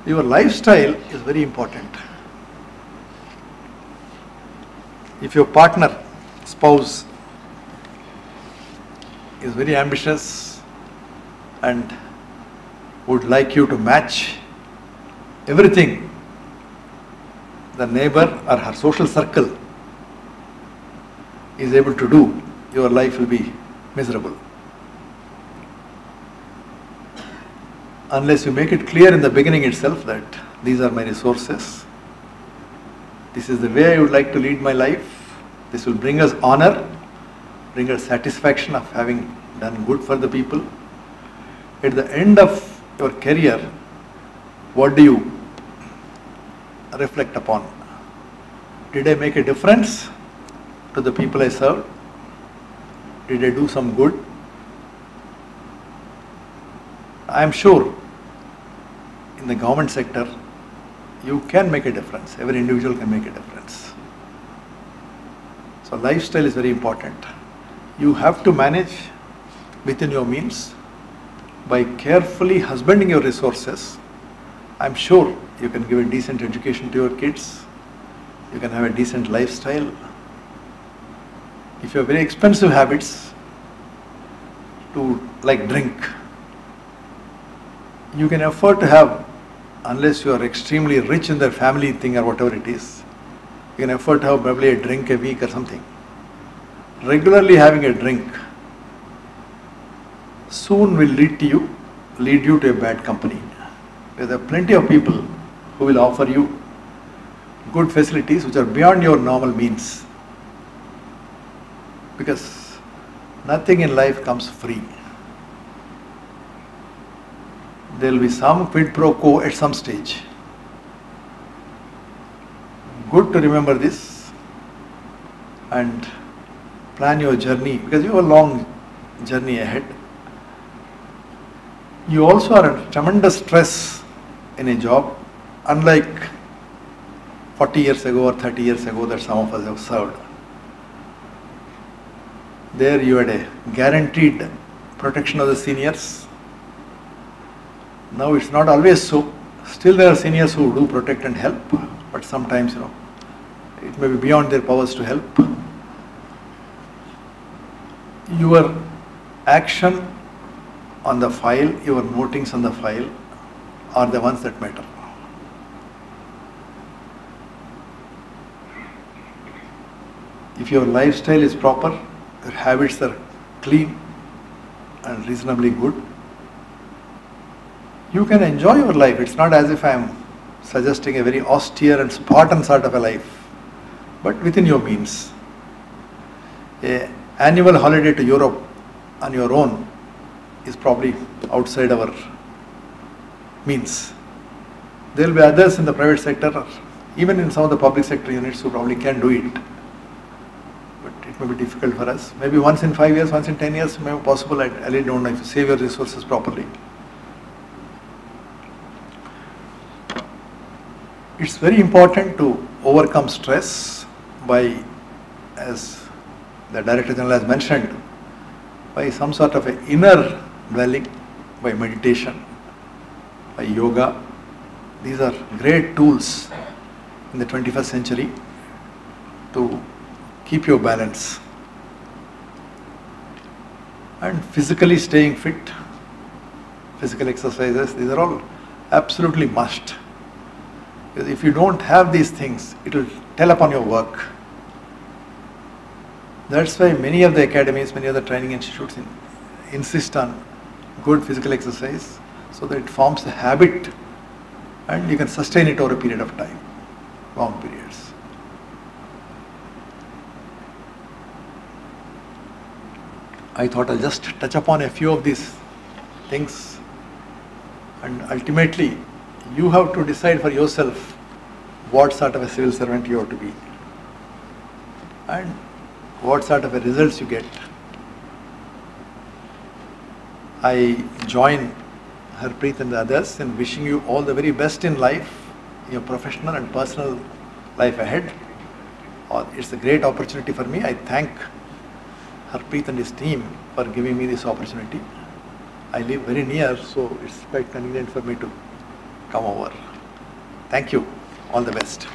Your lifestyle is very important. If your partner, spouse is very ambitious and would like you to match everything the neighbor or her social circle is able to do, your life will be miserable. Unless you make it clear in the beginning itself that these are my resources, this is the way I would like to lead my life, this will bring us honor, bring us satisfaction of having done good for the people. At the end of your career, what do you reflect upon? Did I make a difference to the people I served? Did I do some good? I am sure in the government sector, you can make a difference. Every individual can make a difference. So lifestyle is very important. You have to manage within your means by carefully husbanding your resources. I am sure you can give a decent education to your kids. You can have a decent lifestyle. If you have very expensive habits, like drink, you can afford to have, unless you are extremely rich in the family thing or whatever it is, you can afford to have probably a drink a week or something. Regularly having a drink soon will lead you to a bad company. There are plenty of people who will offer you good facilities which are beyond your normal means, because nothing in life comes free. there will be some quid pro quo at some stage. Good to remember this and plan your journey, because you have a long journey ahead. You also are under tremendous stress in a job, unlike 40 years ago or 30 years ago that some of us have served. There you had a guaranteed protection of the seniors. Now it's not always so. Still there are seniors who do protect and help, but sometimes, it may be beyond their powers to help. Your action on the file, your notings on the file are the ones that matter. If your lifestyle is proper, your habits are clean and reasonably good, you can enjoy your life. It's not as if I am suggesting a very austere and Spartan sort of a life, but within your means. An annual holiday to Europe on your own is probably outside our means. There will be others in the private sector, or even in some of the public sector units, who probably can do it. But it may be difficult for us. Maybe once in 5 years, once in 10 years, may be possible. I really don't know if you save your resources properly. It's very important to overcome stress by, as the Director General has mentioned, by some sort of an inner dwelling, by meditation, by yoga. These are great tools in the 21st century to keep your balance. And physically staying fit, physical exercises, these are all absolutely must. Because if you don't have these things, it will tell upon your work. That's why many of the academies, many of the training institutes insist on good physical exercise, so that it forms a habit and you can sustain it over a period of time, long periods. I thought I'll just touch upon a few of these things, and ultimately you have to decide for yourself what sort of a civil servant you have to be and what sort of a results you get. I join Harpreet and the others in wishing you all the very best in life, your professional and personal life ahead. It's a great opportunity for me. I thank Harpreet and his team for giving me this opportunity. I live very near, so it's quite convenient for me to come over. Thank you. All the best.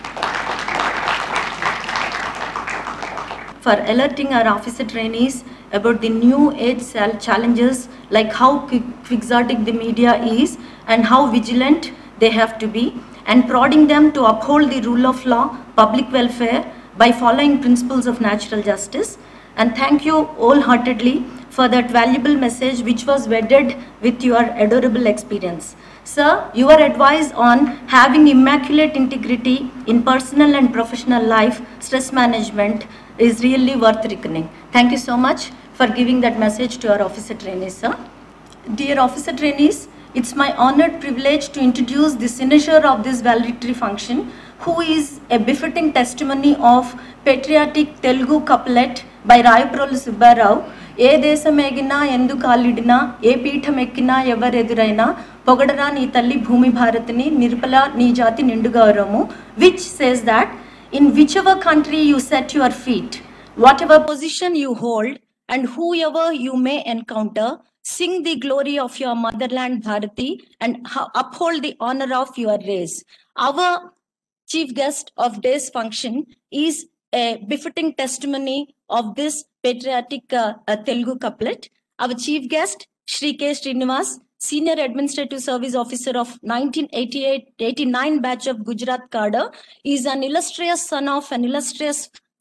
For alerting our officer trainees about the new age challenges, like how quixotic the media is and how vigilant they have to be, and prodding them to uphold the rule of law, public welfare by following principles of natural justice. And thank you wholeheartedly for that valuable message which was wedded with your adorable experience. Sir, your advice on having immaculate integrity in personal and professional life, stress management, is really worth reckoning. Thank you so much for giving that message to our officer trainees, sir. Dear officer trainees, it's my honored privilege to introduce the signature of this valedictory function, who is a befitting testimony of patriotic Telugu couplet by Rayaprolu Subbarao. ఏ దేశమేగినా ఎందు కాలిడినా ఏ పీఠమెక్కినా ఎవరెదురైనా పొగడరా నీ తల్లి భూమి భారతిని నిర్మల నీ జాతి నిండు గౌరవము, which says that in whichever country you set your feet, whatever position you hold and whoever you may encounter, sing the glory of your motherland Bharati and uphold the honor of your race. Our chief guest of today's function is a befitting testimony of this patriotic Telugu couplet. Our chief guest, Shri K. Srinivas, Senior Administrative Service Officer of 1988-89 batch of Gujarat cadre, is an illustrious son of an illustrious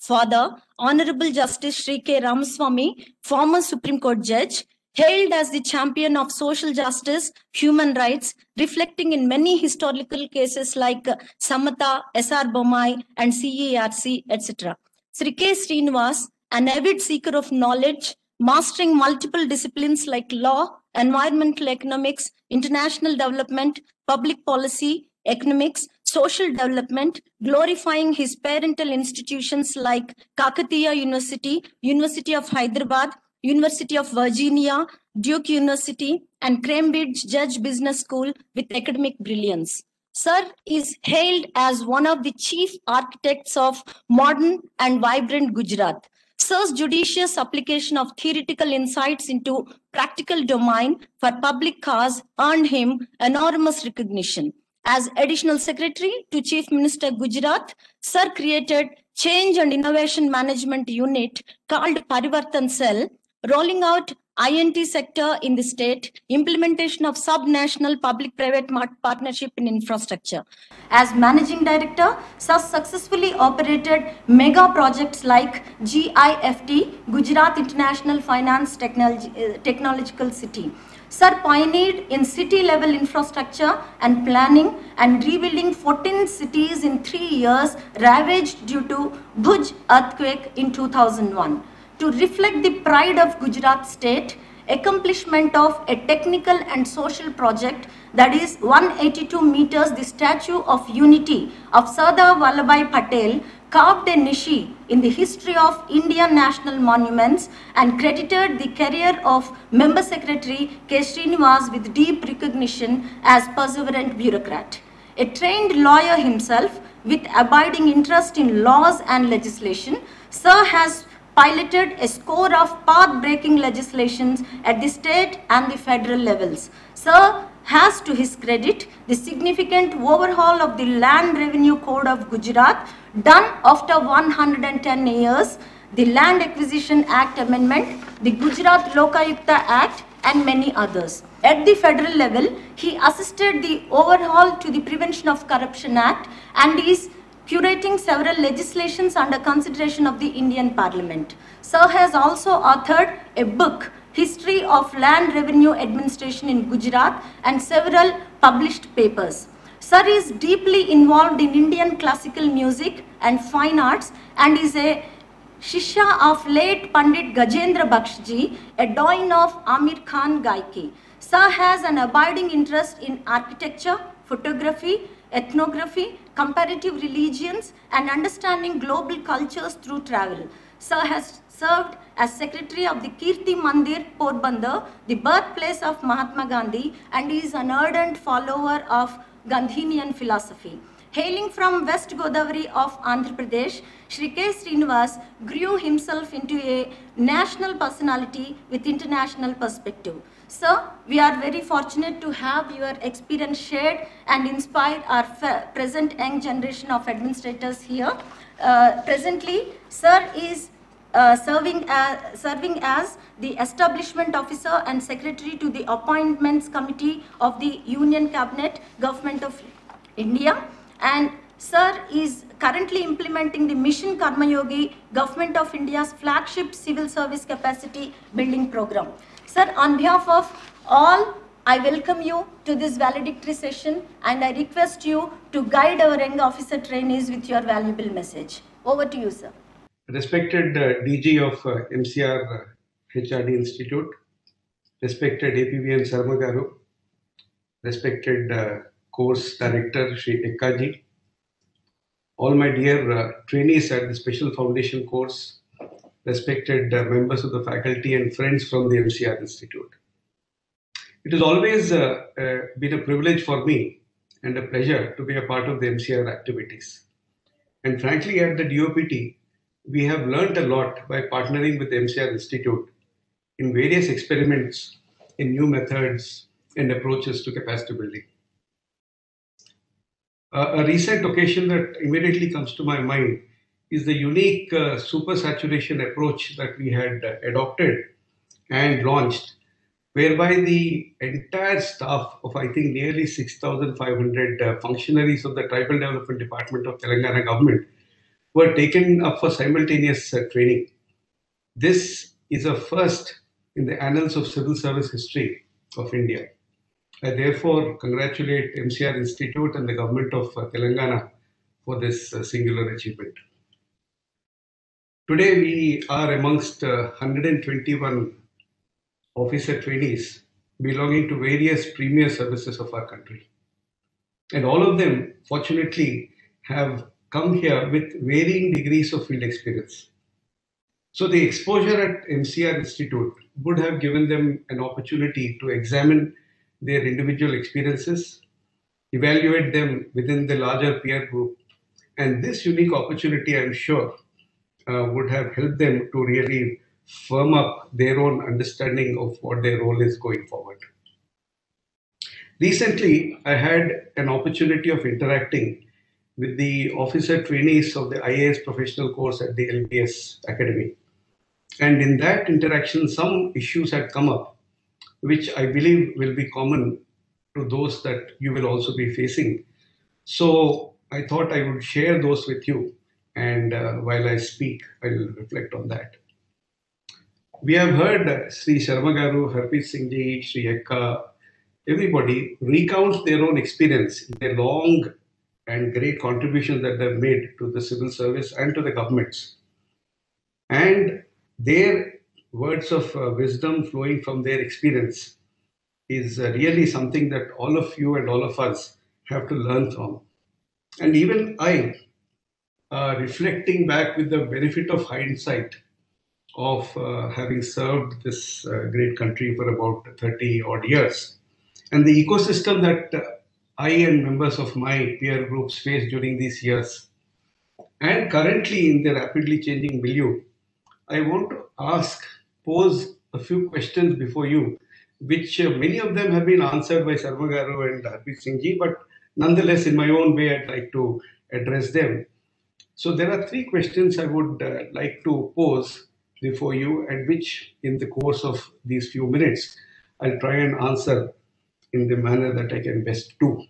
father, Honorable Justice Shri K. Ramaswamy, former Supreme Court judge, hailed as the champion of social justice, human rights, reflecting in many historical cases like Samata, S.R. Bommai, and CERC, etc. Sri K. Srinivas, an avid seeker of knowledge, mastering multiple disciplines like law, environmental economics, international development, public policy, economics, social development, glorifying his parental institutions like Kakatiya University, University of Hyderabad, University of Virginia, Duke University, and Cambridge Judge Business School with academic brilliance. Sir is hailed as one of the chief architects of modern and vibrant Gujarat. Sir's judicious application of theoretical insights into practical domain for public cause earned him enormous recognition. As Additional Secretary to Chief Minister Gujarat, Sir created Change and Innovation Management Unit called Parivartan Cell, rolling out INT sector in the state, implementation of sub-national public-private partnership in infrastructure. As Managing Director, Sir successfully operated mega projects like GIFT, Gujarat International Finance Technological City. Sir pioneered in city-level infrastructure and planning and rebuilding 14 cities in 3 years ravaged due to Bhuj earthquake in 2001. To reflect the pride of Gujarat state, accomplishment of a technical and social project that is 182 meters, the Statue of Unity of Sardar Vallabhbhai Patel carved a niche in the history of Indian national monuments and credited the career of Member Secretary K. Srinivas with deep recognition as perseverant bureaucrat. A trained lawyer himself with abiding interest in laws and legislation, Sir has piloted a score of path-breaking legislations at the state and the federal levels. Sir has, to his credit, the significant overhaul of the Land Revenue Code of Gujarat done after 110 years, the Land Acquisition Act Amendment, the Gujarat Lokayukta Act, and many others. At the federal level, he assisted the overhaul to the Prevention of Corruption Act and is curating several legislations under consideration of the Indian Parliament. Sir has also authored a book, History of Land Revenue Administration in Gujarat, and several published papers. Sir is deeply involved in Indian classical music and fine arts and is a Shishya of late Pandit Gajendra Bakshji, a doyen of Amir Khan Gaiki. Sir has an abiding interest in architecture, photography, ethnography, comparative religions, and understanding global cultures through travel. Sir has served as Secretary of the Kirti Mandir, Porbandar, the birthplace of Mahatma Gandhi, and is an ardent follower of Gandhinian philosophy. Hailing from West Godavari of Andhra Pradesh, Shri K. Srinivas grew himself into a national personality with international perspective. Sir, we are very fortunate to have your experience shared and inspired our present young generation of administrators here. Presently, Sir is serving as the Establishment Officer and Secretary to the Appointments Committee of the Union Cabinet, Government of India. And Sir is currently implementing the Mission Karma Yogi, Government of India's flagship civil service capacity building program. Sir, on behalf of all, I welcome you to this valedictory session and I request you to guide our young officer trainees with your valuable message. Over to you, sir. Respected DG of MCR HRD Institute, respected APVN Sarmagaru, respected course director Shri Ekkaji, all my dear trainees at the Special Foundation course, respected members of the faculty and friends from the MCR Institute. It has always been a privilege for me and a pleasure to be a part of the MCR activities. And frankly, at the DOPT, we have learned a lot by partnering with the MCR Institute in various experiments in new methods and approaches to capacity building. A recent occasion that immediately comes to my mind is the unique supersaturation approach that we had adopted and launched, whereby the entire staff of, I think, nearly 6,500 functionaries of the Tribal Development Department of Telangana government were taken up for simultaneous training. This is a first in the annals of civil service history of India. I therefore congratulate MCR Institute and the government of Telangana for this singular achievement. Today we are amongst 121 officer trainees belonging to various premier services of our country. And all of them, fortunately, have come here with varying degrees of field experience. So the exposure at MCR Institute would have given them an opportunity to examine their individual experiences, evaluate them within the larger peer group, and this unique opportunity, I'm sure, would have helped them to really firm up their own understanding of what their role is going forward. Recently, I had an opportunity of interacting with the officer trainees of the IAS professional course at the LBS Academy. And in that interaction, some issues had come up, which I believe will be common to those that you will also be facing. So I thought I would share those with you. And while I speak, I will reflect on that. We have heard Sri Sharma Garu, Harpreet Singh Ji, Sri Ekka, everybody recounts their own experience, their long and great contributions that they've made to the civil service and to the governments. And their words of wisdom flowing from their experience is really something that all of you and all of us have to learn from. And even I, reflecting back with the benefit of hindsight of having served this great country for about 30 odd years, and the ecosystem that I and members of my peer groups faced during these years, and currently in the rapidly changing milieu, I want to pose a few questions before you, which many of them have been answered by Sharma Garu and Harpreet Singh Ji, but nonetheless, in my own way, I'd like to address them. So there are three questions I would like to pose before you, and which in the course of these few minutes, I'll try and answer in the manner that I can best do.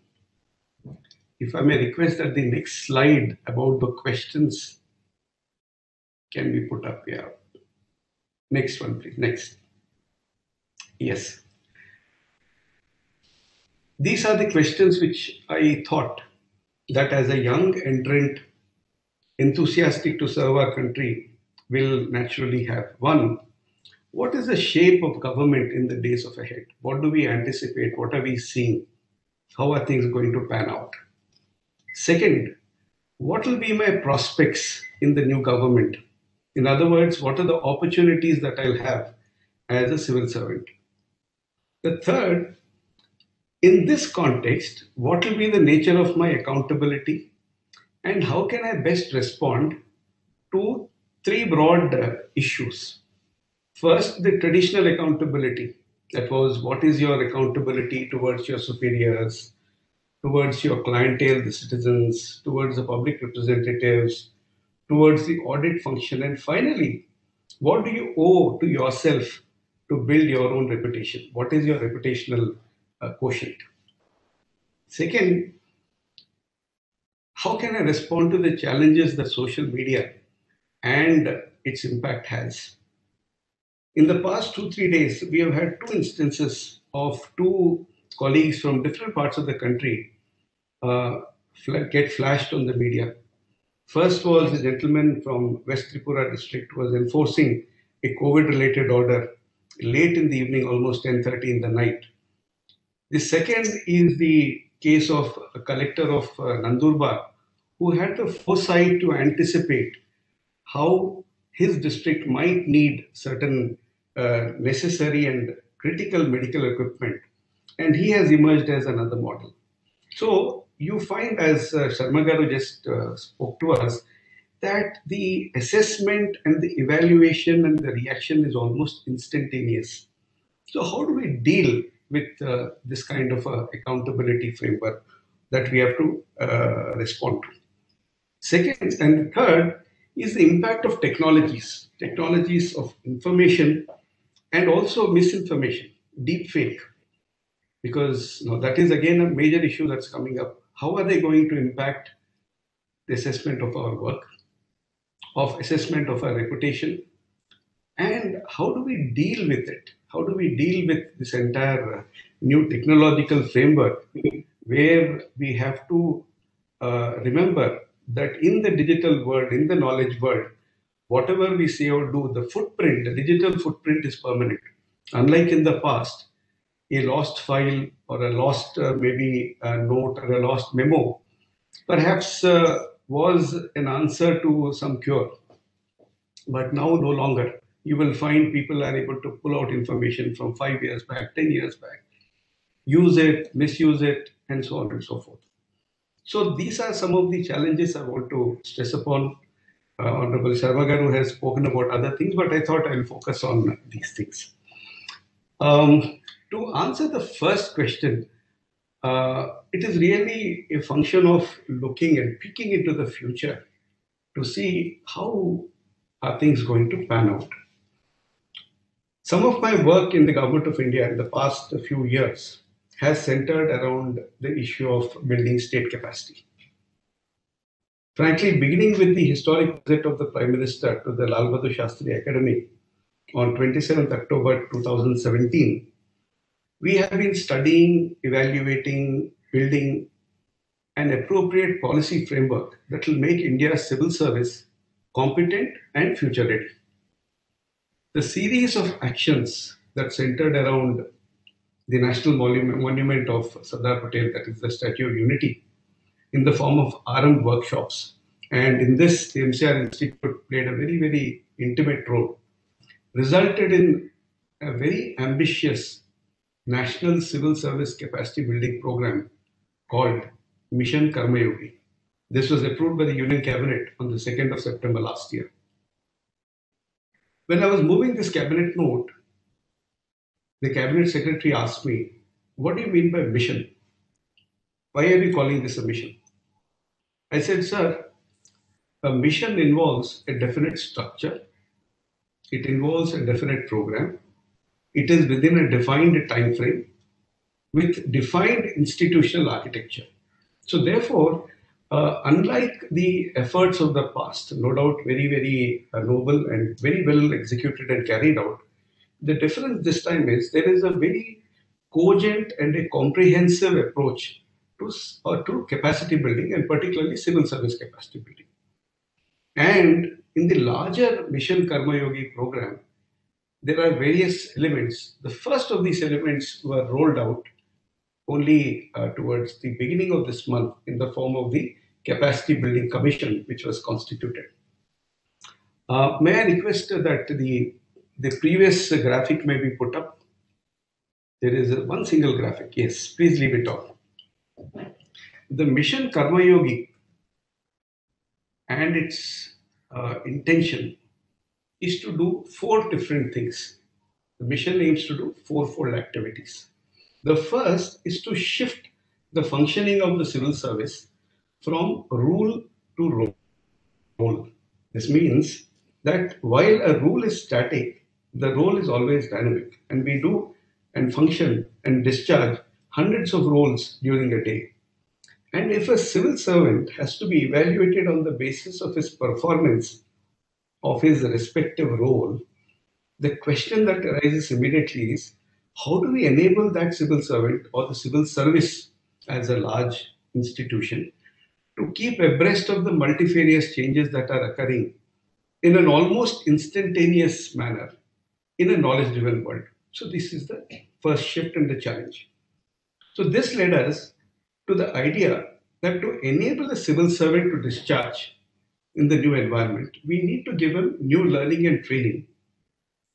If I may request that the next slide about the questions can be put up here. Next one, please. Next. Yes. These are the questions which I thought that as a young entrant, enthusiastic to serve our country, will naturally have. One, what is the shape of government in the days of ahead? What do we anticipate? What are we seeing? How are things going to pan out? Second, what will be my prospects in the new government? In other words, what are the opportunities that I'll have as a civil servant? The third, in this context, what will be the nature of my accountability, and how can I best respond to three broad issues? First, the traditional accountability. That was, what is your accountability towards your superiors, towards your clientele, the citizens, towards the public representatives, towards the audit function, and finally, what do you owe to yourself to build your own reputation? What is your reputational quotient? Second, how can I respond to the challenges that social media and its impact has? In the past 2-3 days, we have had two instances of two colleagues from different parts of the country get flashed on the media. First was a gentleman from West Tripura district who was enforcing a COVID-related order late in the evening, almost 10:30 in the night. The second is the case of a collector of Nandurbar who had the foresight to anticipate how his district might need certain necessary and critical medical equipment. And he has emerged as another model. So you find, as Sharma Garu just spoke to us, that the assessment and the evaluation and the reaction is almost instantaneous. So how do we deal with this kind of accountability framework that we have to respond to? Second and third is the impact of technologies of information and also misinformation, deep fake, because that is again a major issue that's coming up. How are they going to impact the assessment of our work, of assessment of our reputation, and how do we deal with it? How do we deal with this entire new technological framework where we have to remember that in the digital world, in the knowledge world, whatever we say or do, the footprint, the digital footprint is permanent. Unlike in the past, a lost file or a lost maybe a note or a lost memo perhaps was an answer to some cure. But now no longer. You will find people are able to pull out information from 5 years back, 10 years back, use it, misuse it, and so on and so forth. So these are some of the challenges I want to stress upon. Honorable Sharma Garu has spoken about other things, but I thought I'll focus on these things. To answer the first question, it is really a function of looking and peeking into the future to see how are things going to pan out. Some of my work in the Government of India in the past few years has centered around the issue of building state capacity. Frankly, beginning with the historic visit of the Prime Minister to the Lal Bahadur Shastri Academy on 27th October 2017, we have been studying, evaluating, building an appropriate policy framework that will make India's civil service competent and future ready. The series of actions that centered around the national monument of Sardar Patel, that is the Statue of Unity, in the form of armed workshops. And in this, the MCR Institute played a very, very intimate role, resulted in a very ambitious National Civil Service Capacity Building Program called Mission Karma Yogi. This was approved by the Union Cabinet on the 2nd of September last year. When I was moving this cabinet note, the cabinet secretary asked me, "What do you mean by mission? Why are you calling this a mission?" I said, "Sir, a mission involves a definite structure. It involves a definite program. It is within a defined time frame with defined institutional architecture. So therefore, unlike the efforts of the past, no doubt very, very noble and very well executed and carried out, the difference this time is there is a very cogent and a comprehensive approach to capacity building, and particularly civil service capacity building. And in the larger Mission Karma Yogi program, there are various elements. The first of these elements were rolled out only towards the beginning of this month in the form of the Capacity Building Commission, which was constituted. May I request that the previous graphic may be put up? There is one single graphic. Yes, please leave it on. The Mission Karma Yogi and its intention is to do 4 different things. The mission aims to do 4-fold activities. The first is to shift the functioning of the civil service from rule to role. This means that while a rule is static, the role is always dynamic, and we do and function and discharge hundreds of roles during a day. And if a civil servant has to be evaluated on the basis of his performance of his respective role, the question that arises immediately is, how do we enable that civil servant or the civil service as a large institution to keep abreast of the multifarious changes that are occurring in an almost instantaneous manner in a knowledge-driven world? So this is the first shift and the challenge. So this led us to the idea that to enable a civil servant to discharge in the new environment, we need to give him new learning and training.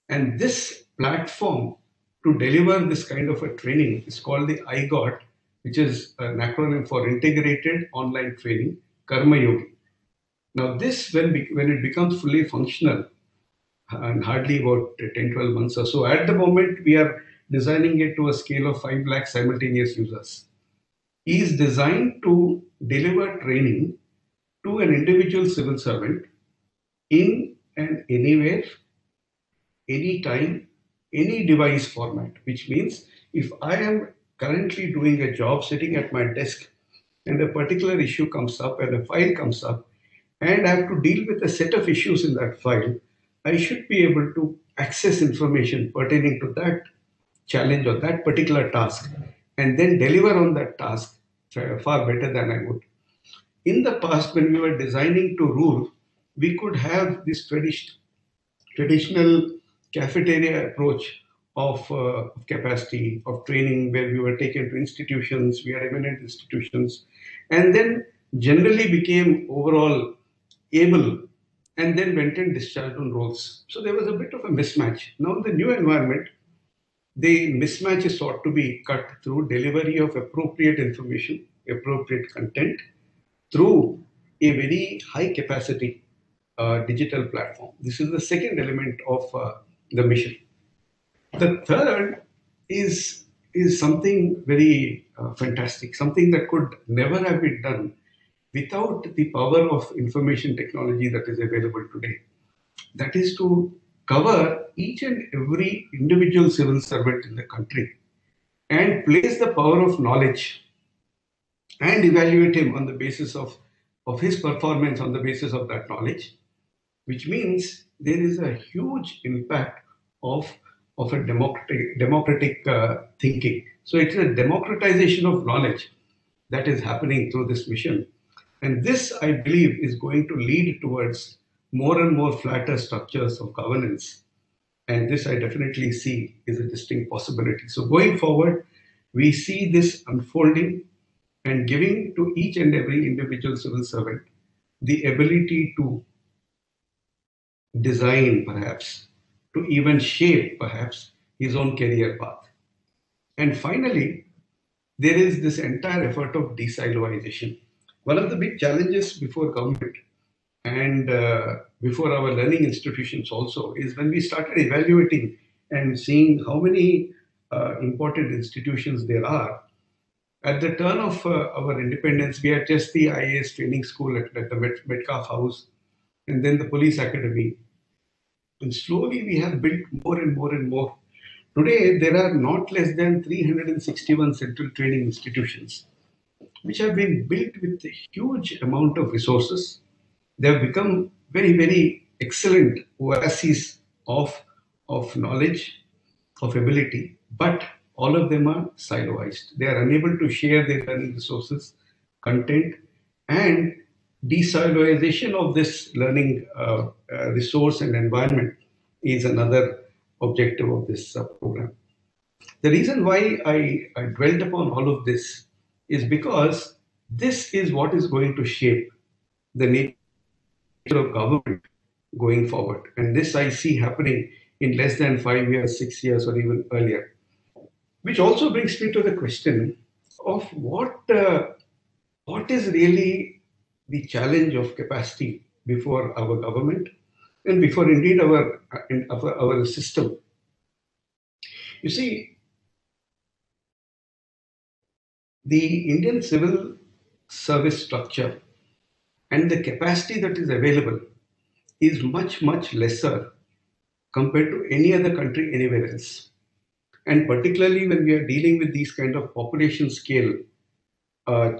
And this platform to deliver this kind of a training is called the IGOT, which is an acronym for Integrated Online Training, Karma Yogi. Now this, when it becomes fully functional, and hardly about 10-12 months or so, at the moment we are designing it to a scale of 5 lakh simultaneous users, is designed to deliver training to an individual civil servant in and anywhere, anytime, any device format, which means if I am currently doing a job sitting at my desk and a particular issue comes up and a file comes up and I have to deal with a set of issues in that file, I should be able to access information pertaining to that challenge or that particular task and then deliver on that task far better than I would. In the past, when we were designing to rule, we could have this traditional cafeteria approach of capacity, of training, where we were taken to institutions, we are eminent institutions, and then generally became overall able, and then went and discharged on roles. So there was a bit of a mismatch. Now in the new environment, the mismatch is sought to be cut through delivery of appropriate information, appropriate content, through a very high capacity digital platform. This is the second element of the mission. The third is something very fantastic, something that could never have been done without the power of information technology that is available today. That is to cover each and every individual civil servant in the country and place the power of knowledge and evaluate him on the basis of his performance on the basis of that knowledge, which means there is a huge impact of a democratic thinking. So it's a democratization of knowledge that is happening through this mission. And this, I believe, is going to lead towards more and more flatter structures of governance. And this I definitely see is a distinct possibility. So going forward, we see this unfolding and giving to each and every individual civil servant the ability to design, perhaps, to even shape, perhaps, his own career path. And finally, there is this entire effort of desiloization. One of the big challenges before government and before our learning institutions also is when we started evaluating and seeing how many important institutions there are. At the turn of our independence, we had just the IAS training school at the Metcalfe House, and then the police academy. And slowly we have built more and more and more. Today, there are not less than 361 central training institutions, which have been built with a huge amount of resources. They have become very, very excellent oases of knowledge, of ability, but all of them are siloized. They are unable to share their learning resources, content, and desiloization of this learning resource and environment is another objective of this program. The reason why I dwelt upon all of this is because this is what is going to shape the nature of government going forward. And this I see happening in less than 5 years, 6 years, or even earlier. Which also brings me to the question of what is really the challenge of capacity before our government and before indeed our system. You see, the Indian civil service structure and the capacity that is available is much, much lesser compared to any other country anywhere else. And particularly when we are dealing with these kind of population scale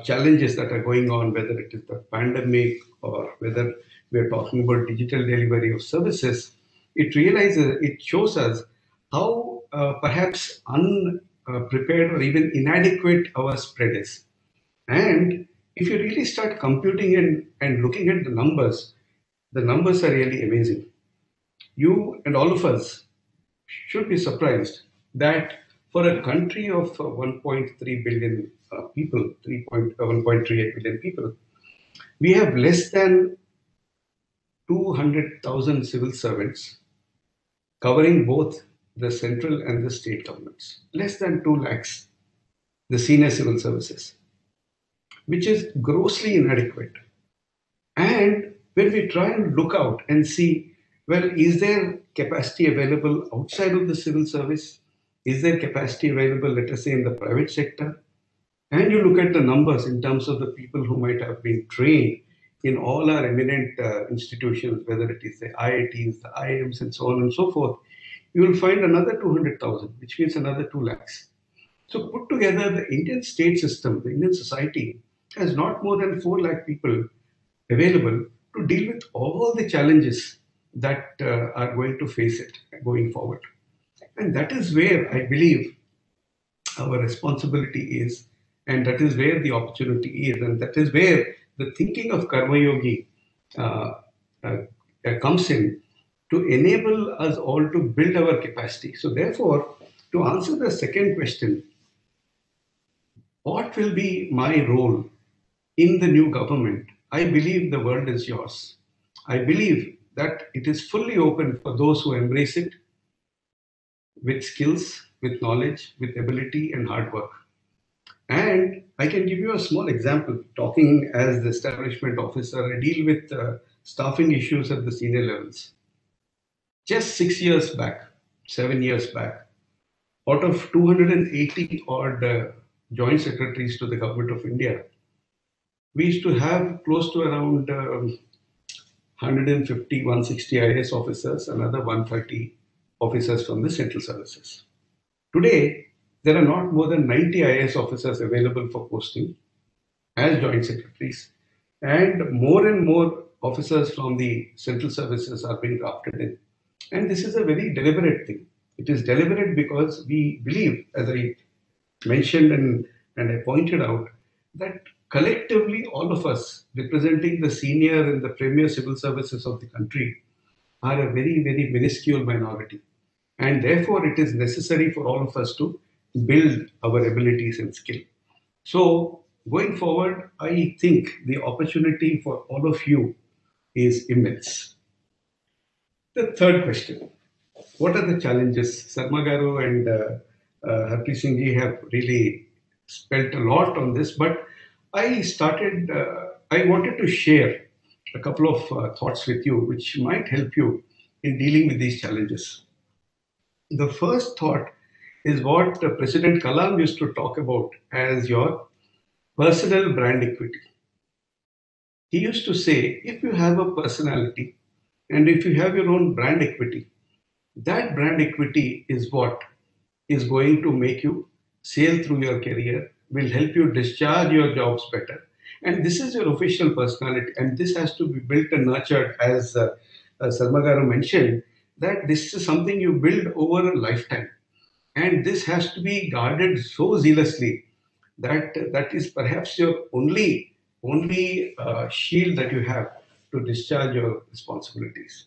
challenges that are going on, whether it is the pandemic or whether we are talking about digital delivery of services, it shows us how perhaps unprepared or even inadequate our spread is. And if you really start computing and looking at the numbers are really amazing. You and all of us should be surprised that for a country of 1.3 billion people, 1.38 billion people, we have less than 200,000 civil servants covering both the central and the state governments. Less than 2 lakhs, the senior civil services, which is grossly inadequate. And when we try and look out and see, well, is there capacity available outside of the civil service? Is there capacity available, let us say, in the private sector? And you look at the numbers in terms of the people who might have been trained in all our eminent institutions, whether it is the IITs, the IIMs, and so on and so forth, you will find another 200,000, which means another 2 lakhs. So put together, the Indian state system, the Indian society, has not more than 4 lakh people available to deal with all the challenges that are going to face it going forward. And that is where I believe our responsibility is, and that is where the opportunity is, and that is where the thinking of Karma Yogi comes in to enable us all to build our capacity. So therefore, to answer the second question, what will be my role in the new government? I believe the world is yours. I believe that it is fully open for those who embrace it with skills, with knowledge, with ability and hard work. And I can give you a small example. Talking as the establishment officer, I deal with staffing issues at the senior levels. Just 6 years back, 7 years back, out of 280 odd joint secretaries to the government of India, we used to have close to around 150, 160 IAS officers, another 130 officers from the central services. Today, there are not more than 90 IAS officers available for posting as joint secretaries, and more officers from the central services are being drafted in. And this is a very deliberate thing. It is deliberate because we believe, as I mentioned and I pointed out, that collectively all of us representing the senior and the premier civil services of the country are a very, very minuscule minority. And therefore, it is necessary for all of us to build our abilities and skill. So going forward, I think the opportunity for all of you is immense. The third question, what are the challenges? Sarma Garu and Harpreet Singh Ji have really spent a lot on this, but I wanted to share a couple of thoughts with you, which might help you in dealing with these challenges. The first thought is what President Kalam used to talk about as your personal brand equity. He used to say, if you have a personality and if you have your own brand equity, that brand equity is what is going to make you sail through your career, will help you discharge your jobs better. And this is your official personality, and this has to be built and nurtured, as Sarma Garu mentioned, that this is something you build over a lifetime. And this has to be guarded so zealously that that is perhaps your only shield that you have to discharge your responsibilities.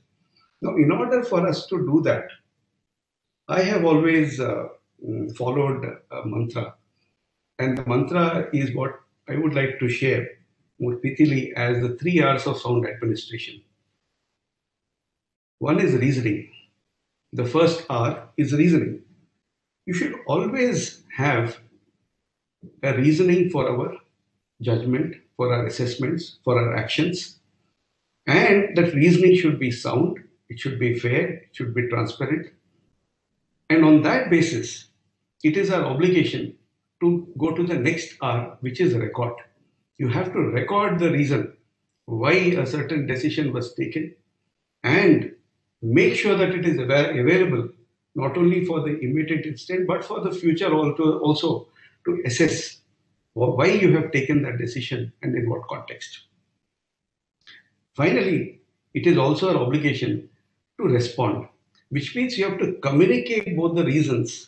Now, in order for us to do that, I have always followed a mantra. And the mantra is what I would like to share more pithily as the 3 R's of sound administration. One is reasoning. The first R is reasoning. You should always have a reasoning for our judgment, for our assessments, for our actions. And that reasoning should be sound, it should be fair, it should be transparent. And on that basis, it is our obligation to go to the next R, which is record. You have to record the reason why a certain decision was taken and make sure that it is available not only for the immediate instant, but for the future also to assess why you have taken that decision and in what context. Finally, it is also our obligation to respond, which means you have to communicate both the reasons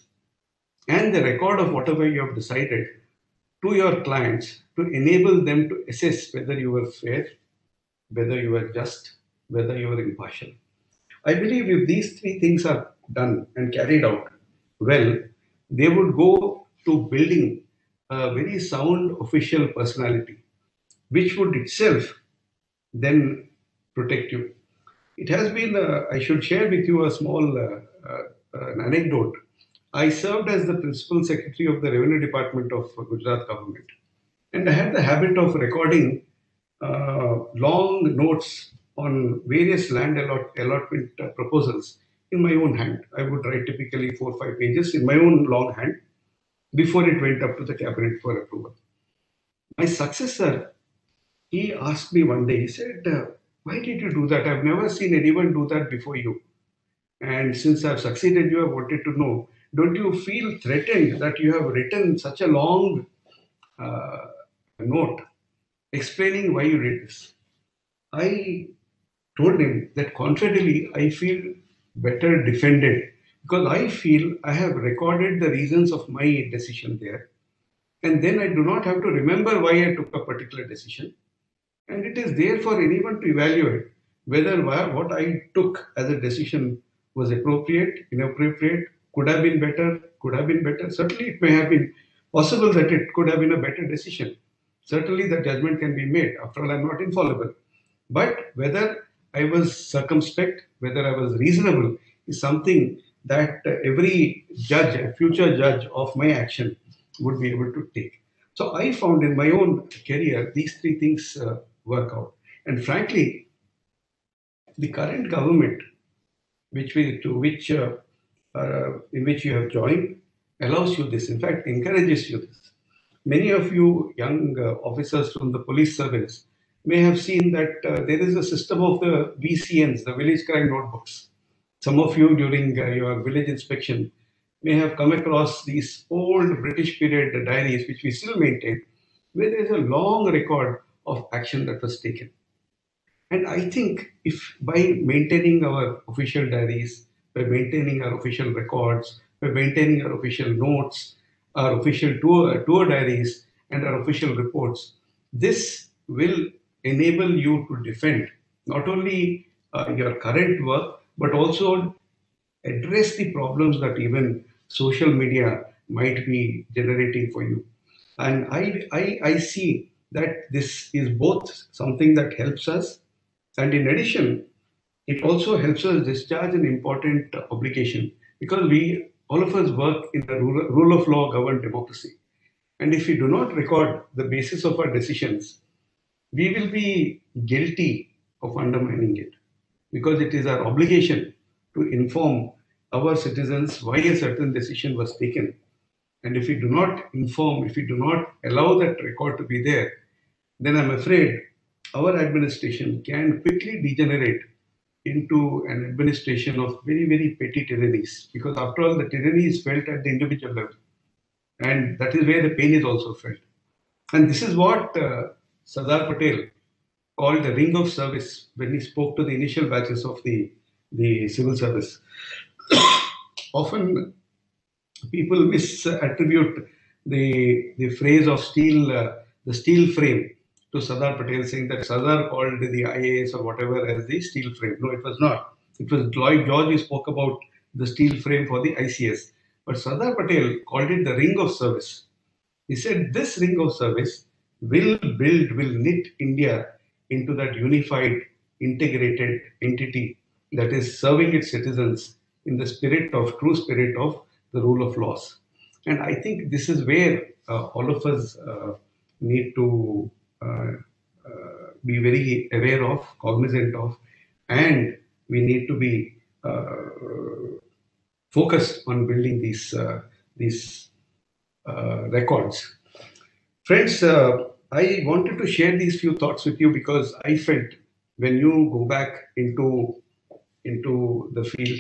and the record of whatever you have decided to your clients to enable them to assess whether you were fair, whether you were just, whether you were impartial. I believe if these three things are done and carried out well, they would go to building a very sound official personality, which would itself then protect you. It has been, I should share with you a small an anecdote. I served as the Principal Secretary of the Revenue Department of Gujarat government. And I had the habit of recording long notes on various land allotment proposals in my own hand. I would write typically 4 or 5 pages in my own long hand before it went up to the cabinet for approval. My successor, he asked me one day, he said, why did you do that? I've never seen anyone do that before you. And since I've succeeded you, I wanted to know, don't you feel threatened that you have written such a long note explaining why you did this? I told him that contrarily, I feel better defended because I feel I have recorded the reasons of my decision there. And then I do not have to remember why I took a particular decision. And it is there for anyone to evaluate whether what I took as a decision was appropriate, inappropriate, could have been better, could have been better. Certainly, it may have been possible that it could have been a better decision. Certainly, the judgment can be made. After all, I'm not infallible. But whether I was circumspect, whether I was reasonable, is something that every judge, a future judge of my action, would be able to take. So I found in my own career, these three things work out. And frankly, the current government, in which you have joined, allows you this. In fact, encourages you this. Many of you young officers from the police service may have seen that there is a system of the VCNs, the village crime notebooks. Some of you during your village inspection may have come across these old British period diaries, which we still maintain, where there is a long record of action that was taken. And I think if by maintaining our official diaries, by maintaining our official records, by maintaining our official notes, our official tour diaries, and our official reports, this will enable you to defend not only your current work, but also address the problems that even social media might be generating for you. And I see that this is both something that helps us, and in addition, it also helps us discharge an important obligation, because all of us work in a rule of law governed democracy. And if we do not record the basis of our decisions, we will be guilty of undermining it, because it is our obligation to inform our citizens why a certain decision was taken. And if we do not inform, if we do not allow that record to be there, then I'm afraid our administration can quickly degenerate into an administration of very, very petty tyrannies, because after all, the tyranny is felt at the individual level. And that is where the pain is also felt. And this is what Sardar Patel called the ring of service when he spoke to the initial batches of the civil service. Often people misattribute the phrase of the steel frame to Sardar Patel, saying that Sardar called the IAS or whatever as the steel frame. No, it was not. It was Lloyd George who spoke about the steel frame for the ICS. But Sardar Patel called it the ring of service. He said this ring of service will knit India into that unified, integrated entity that is serving its citizens in the true spirit of the rule of laws. And I think this is where all of us need to be very aware of, cognizant of, and we need to be focused on building these records. Friends, I wanted to share these few thoughts with you because I felt when you go back into the field,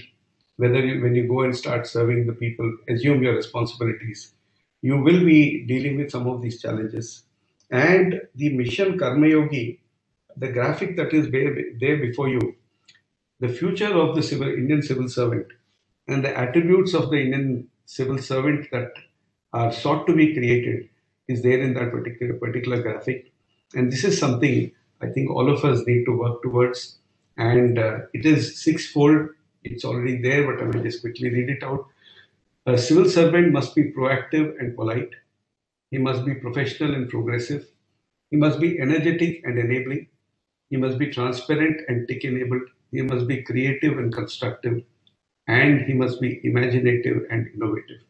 when you go and start serving the people, assume your responsibilities, you will be dealing with some of these challenges. And the mission Karma Yogi, the graphic that is there before you, the future of the Indian civil servant and the attributes of the Indian civil servant that are sought to be created is there in that particular graphic. And this is something I think all of us need to work towards. And it is sixfold. It's already there, but I will just quickly read it out. A civil servant must be proactive and polite. He must be professional and progressive. He must be energetic and enabling. He must be transparent and tech-enabled. He must be creative and constructive. And he must be imaginative and innovative.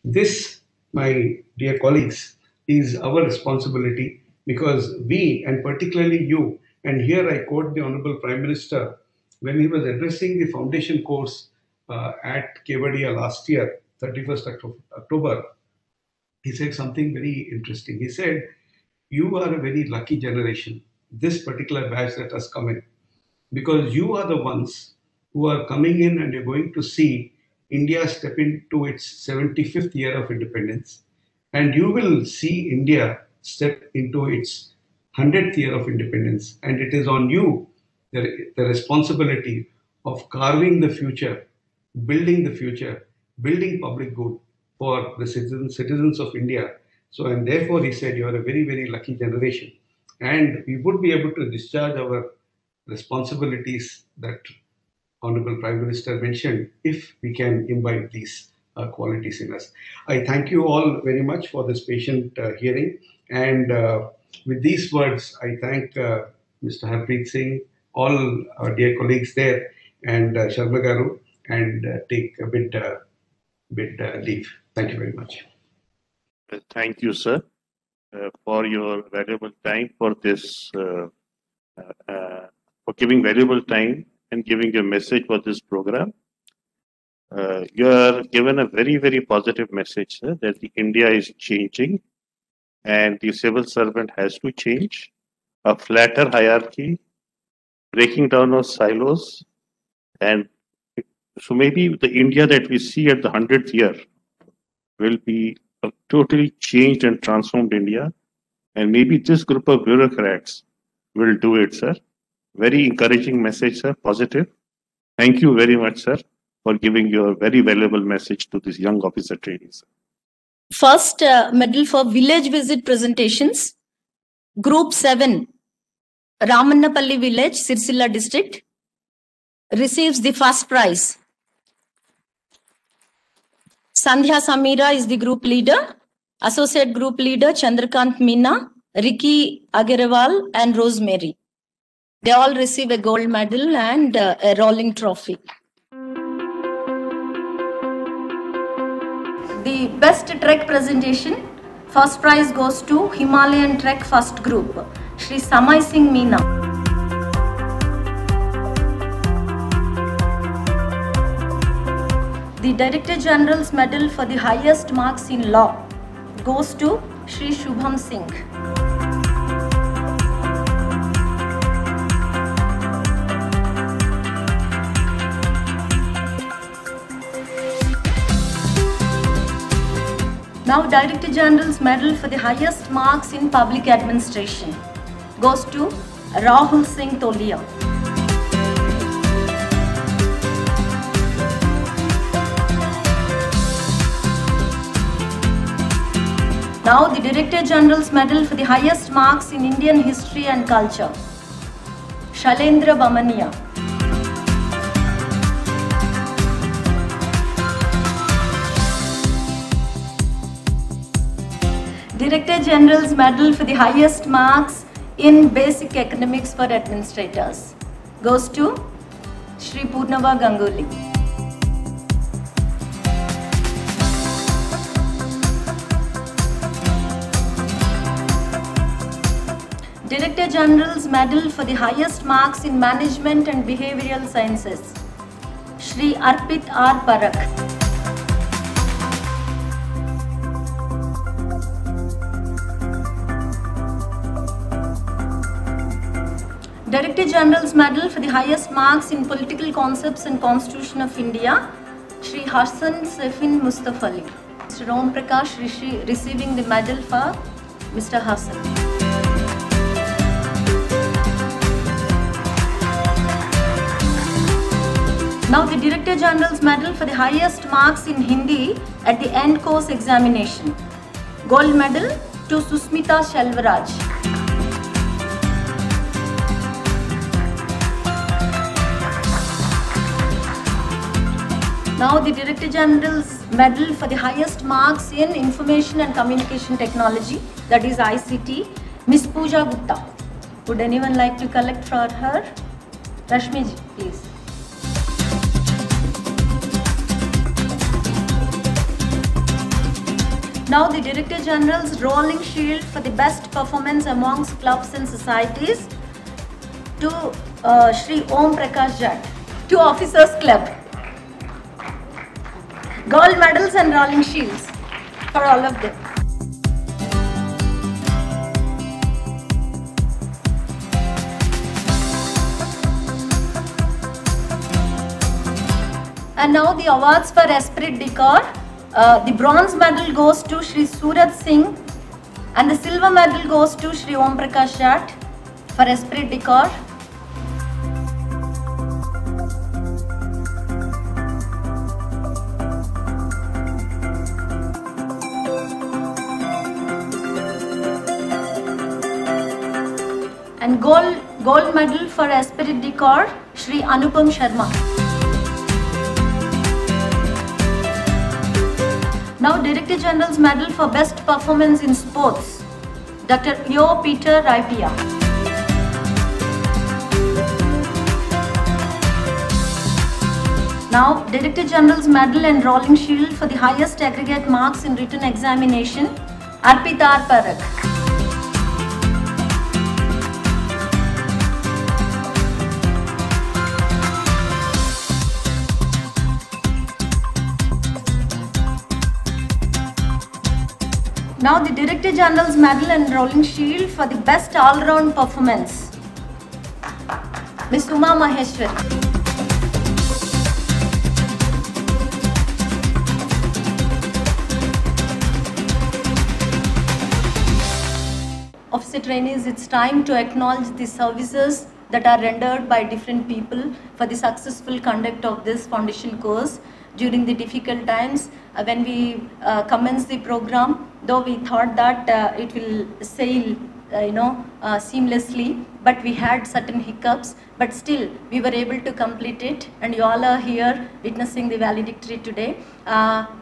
This, my dear colleagues, is our responsibility, because we, and particularly you, and here I quote the Honorable Prime Minister, when he was addressing the foundation course at Kevadia last year, 31st October, he said something very interesting. He said, you are a very lucky generation, this particular batch that has come in, because you are the ones who are coming in and you're going to see India step into its 75th year of independence. And you will see India step into its 100th year of independence. And it is on you the responsibility of carving the future, building public good for the citizens of India. So, and therefore he said, you are a very, very lucky generation. And we would be able to discharge our responsibilities that Honorable Prime Minister mentioned if we can imbibe these qualities in us. I thank you all very much for this patient hearing, and with these words, I thank Mr. Harpreet Singh, all our dear colleagues there, and Sharma Garu, and take a bit leave. Thank you very much. Thank you, sir, for your valuable time for this, for giving valuable time and giving a message for this program. You are given a very, very positive message, sir, that the India is changing and the civil servant has to change. A flatter hierarchy, breaking down of silos, and so maybe the India that we see at the 100th year will be a totally changed and transformed India, and maybe this group of bureaucrats will do it, sir. Very encouraging message, sir, positive. Thank you very much, sir, for giving your very valuable message to this young officer trainees. First medal for village visit presentations. Group 7, Ramannapalli village, Sirsilla district, receives the first prize. Sandhya Samira is the group leader. Associate group leader Chandrakant Meena, Ricky Agarwal and Rosemary. They all receive a gold medal and a rolling trophy. The best trek presentation, first prize goes to Himalayan Trek First Group, Shri Samay Singh Meena. The Director General's medal for the highest marks in law goes to Shri Shubham Singh. Now, Director General's medal for the highest marks in public administration goes to Rahul Singh Tolia. Now, the Director General's medal for the highest marks in Indian history and culture, Shalendra Bamania. Director General's medal for the highest marks in basic economics for administrators goes to Shri Purnava Ganguly. Director General's medal for the highest marks in management and behavioral sciences, Shri Arpit R. Parak. Director General's medal for the highest marks in political concepts and Constitution of India, Shri Hassan Sefin Mustafa Ali. Mr. Om Prakash receiving the medal for Mr. Hassan. Now the Director General's medal for the highest marks in Hindi at the end course examination. Gold medal to Susmita Shelvaraj. Now the Director General's medal for the highest marks in Information and Communication Technology, that is ICT, Miss Pooja Gupta. Would anyone like to collect for her? Rashmi ji, please. Now the Director General's rolling shield for the best performance amongst clubs and societies to Shri Om Prakash Jat, to Officers Club. Gold medals and rolling shields for all of them. And now the awards for Esprit de Corps. The bronze medal goes to Shri Surat Singh and the silver medal goes to Shri Om Prakash Jat for Esprit de Corps. And gold Gold Medal for Esprit de Corps, Shri Anupam Sharma. Now Director General's Medal for Best Performance in Sports, Dr. Yo Peter Raipia. Now Director General's Medal and Rolling Shield for the highest aggregate marks in written examination, Arpita Parak. Now the Director General's Medal and Rolling Shield for the best all-round performance, Ms. Uma Maheshwari. Officer trainees, it's time to acknowledge the services that are rendered by different people for the successful conduct of this foundation course during the difficult times. When we commenced the program, though we thought that it will sail seamlessly, but we had certain hiccups, but still we were able to complete it, and you all are here witnessing the valedictory today.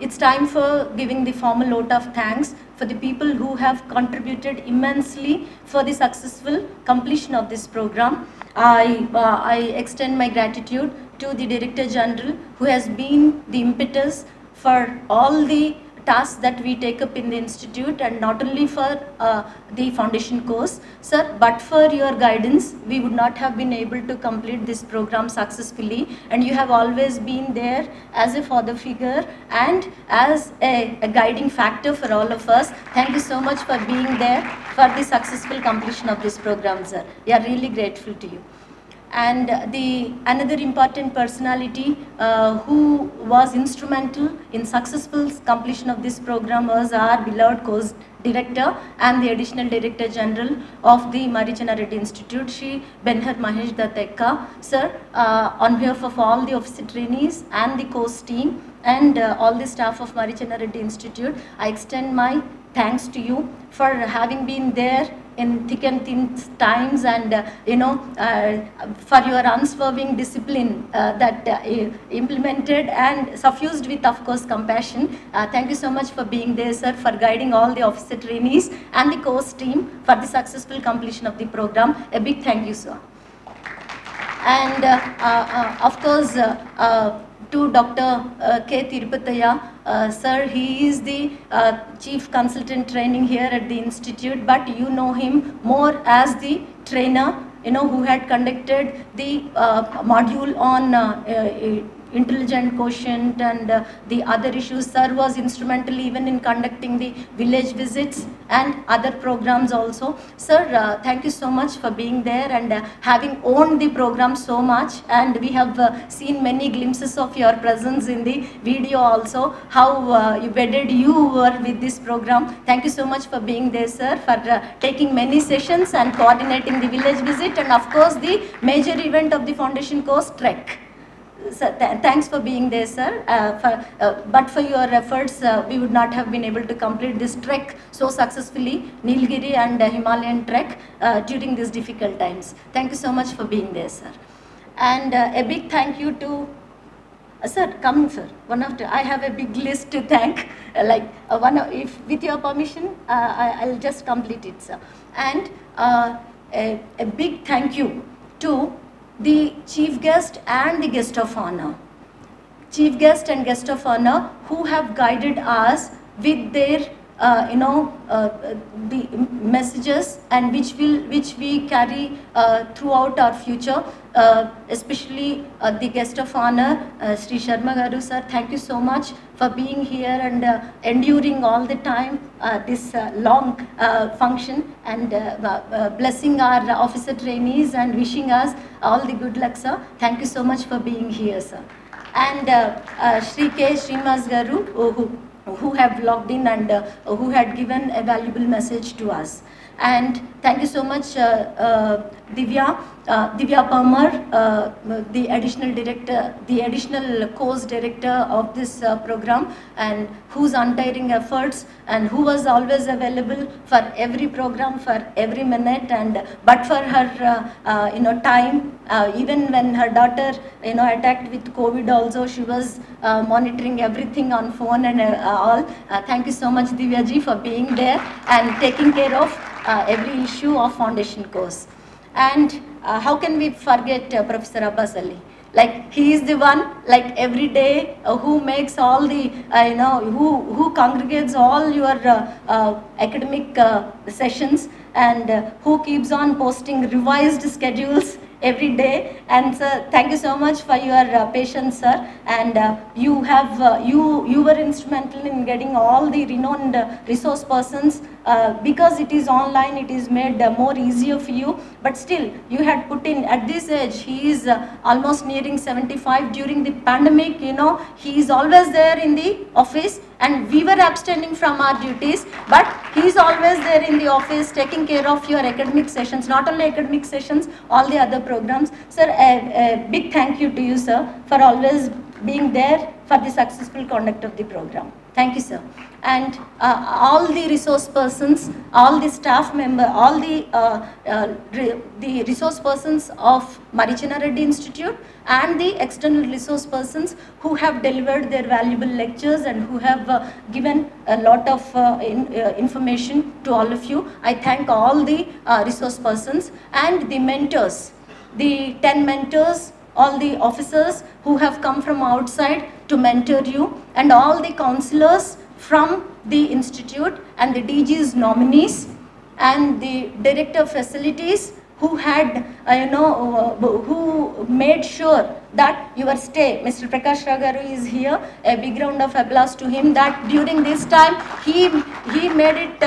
It's time for giving the formal vote of thanks for the people who have contributed immensely for the successful completion of this program. I extend my gratitude to the Director General, who has been the impetus for all the tasks that we take up in the institute, and not only for the foundation course, sir, but for your guidance, we would not have been able to complete this program successfully, and you have always been there as a father figure and as a guiding factor for all of us. Thank you so much for being there for the successful completion of this program, sir. We are really grateful to you. And another important personality who was instrumental in successful completion of this program was our beloved course director and the additional director general of the Marichanna Reddy Institute, Shri Benhar Mahesh Tekka. Sir, on behalf of all the officer trainees and the course team and all the staff of Marichanna Reddy Institute, I extend my thanks to you for having been there in thick and thin times, and for your unswerving discipline that implemented and suffused with, of course, compassion. Thank you so much for being there, sir, for guiding all the officer trainees and the course team for the successful completion of the program. A big thank you, sir. And of course, to Dr. K. Tirupataya, sir, he is the Chief Consultant Training here at the Institute, but you know him more as the trainer, who had conducted the module on intelligent quotient and the other issues. Sir was instrumental even in conducting the village visits and other programs also. Sir, thank you so much for being there and having owned the program so much, and we have seen many glimpses of your presence in the video also, how wedded you were with this program. Thank you so much for being there, sir, for taking many sessions and coordinating the village visit, and of course the major event of the foundation course, Trek. So thanks for being there, sir. But for your efforts, we would not have been able to complete this trek so successfully, Nilgiri and Himalayan trek, during these difficult times. Thank you so much for being there, sir. And a big thank you to, sir, come, sir. I have a big list to thank. If with your permission, I'll just complete it, sir. And a big thank you to the chief guest and the guest of honor. Chief guest and guest of honor who have guided us with their the messages, and which we carry throughout our future, especially the guest of honor, Sri Sharma Garu, sir. Thank you so much for being here and enduring all the time this long function, and blessing our officer trainees and wishing us all the good luck, sir. Thank you so much for being here, sir. And Sri K. Srinivas Garu, who have logged in and who had given a valuable message to us. And thank you so much, Divya Parmar, the additional director, the additional course director of this program, and whose untiring efforts and who was always available for every program, for every minute, and but for her time, even when her daughter attacked with COVID also, she was monitoring everything on phone and all. Thank you so much, Divya ji, for being there and taking care of every issue of foundation course. And how can we forget Professor Abbas Ali? Like, he is the one, like every day, who makes all the, who congregates all your academic sessions, and who keeps on posting revised schedules every day. And sir, thank you so much for your patience, sir. And you have you were instrumental in getting all the renowned resource persons, because it is online, it is made more easier for you. But still, you had put in, at this age, he is almost nearing 75. During the pandemic, he is always there in the office, and we were abstaining from our duties, but he is always there in the office taking care of your academic sessions, not only academic sessions, all the other programs. Sir, a big thank you to you, sir, for always being there for the successful conduct of the program. Thank you, sir. And all the resource persons, all the staff member, all the resource persons of Marichinna Reddy Institute, and the external resource persons who have delivered their valuable lectures and who have given a lot of information to all of you. I thank all the resource persons and the mentors, the 10 mentors, all the officers who have come from outside to mentor you, and all the counselors from the institute, and the DG's nominees, and the director of facilities who had, who made sure that your stay. Mr. Prakash Ragaru is here. A big round of applause to him, that during this time he made it,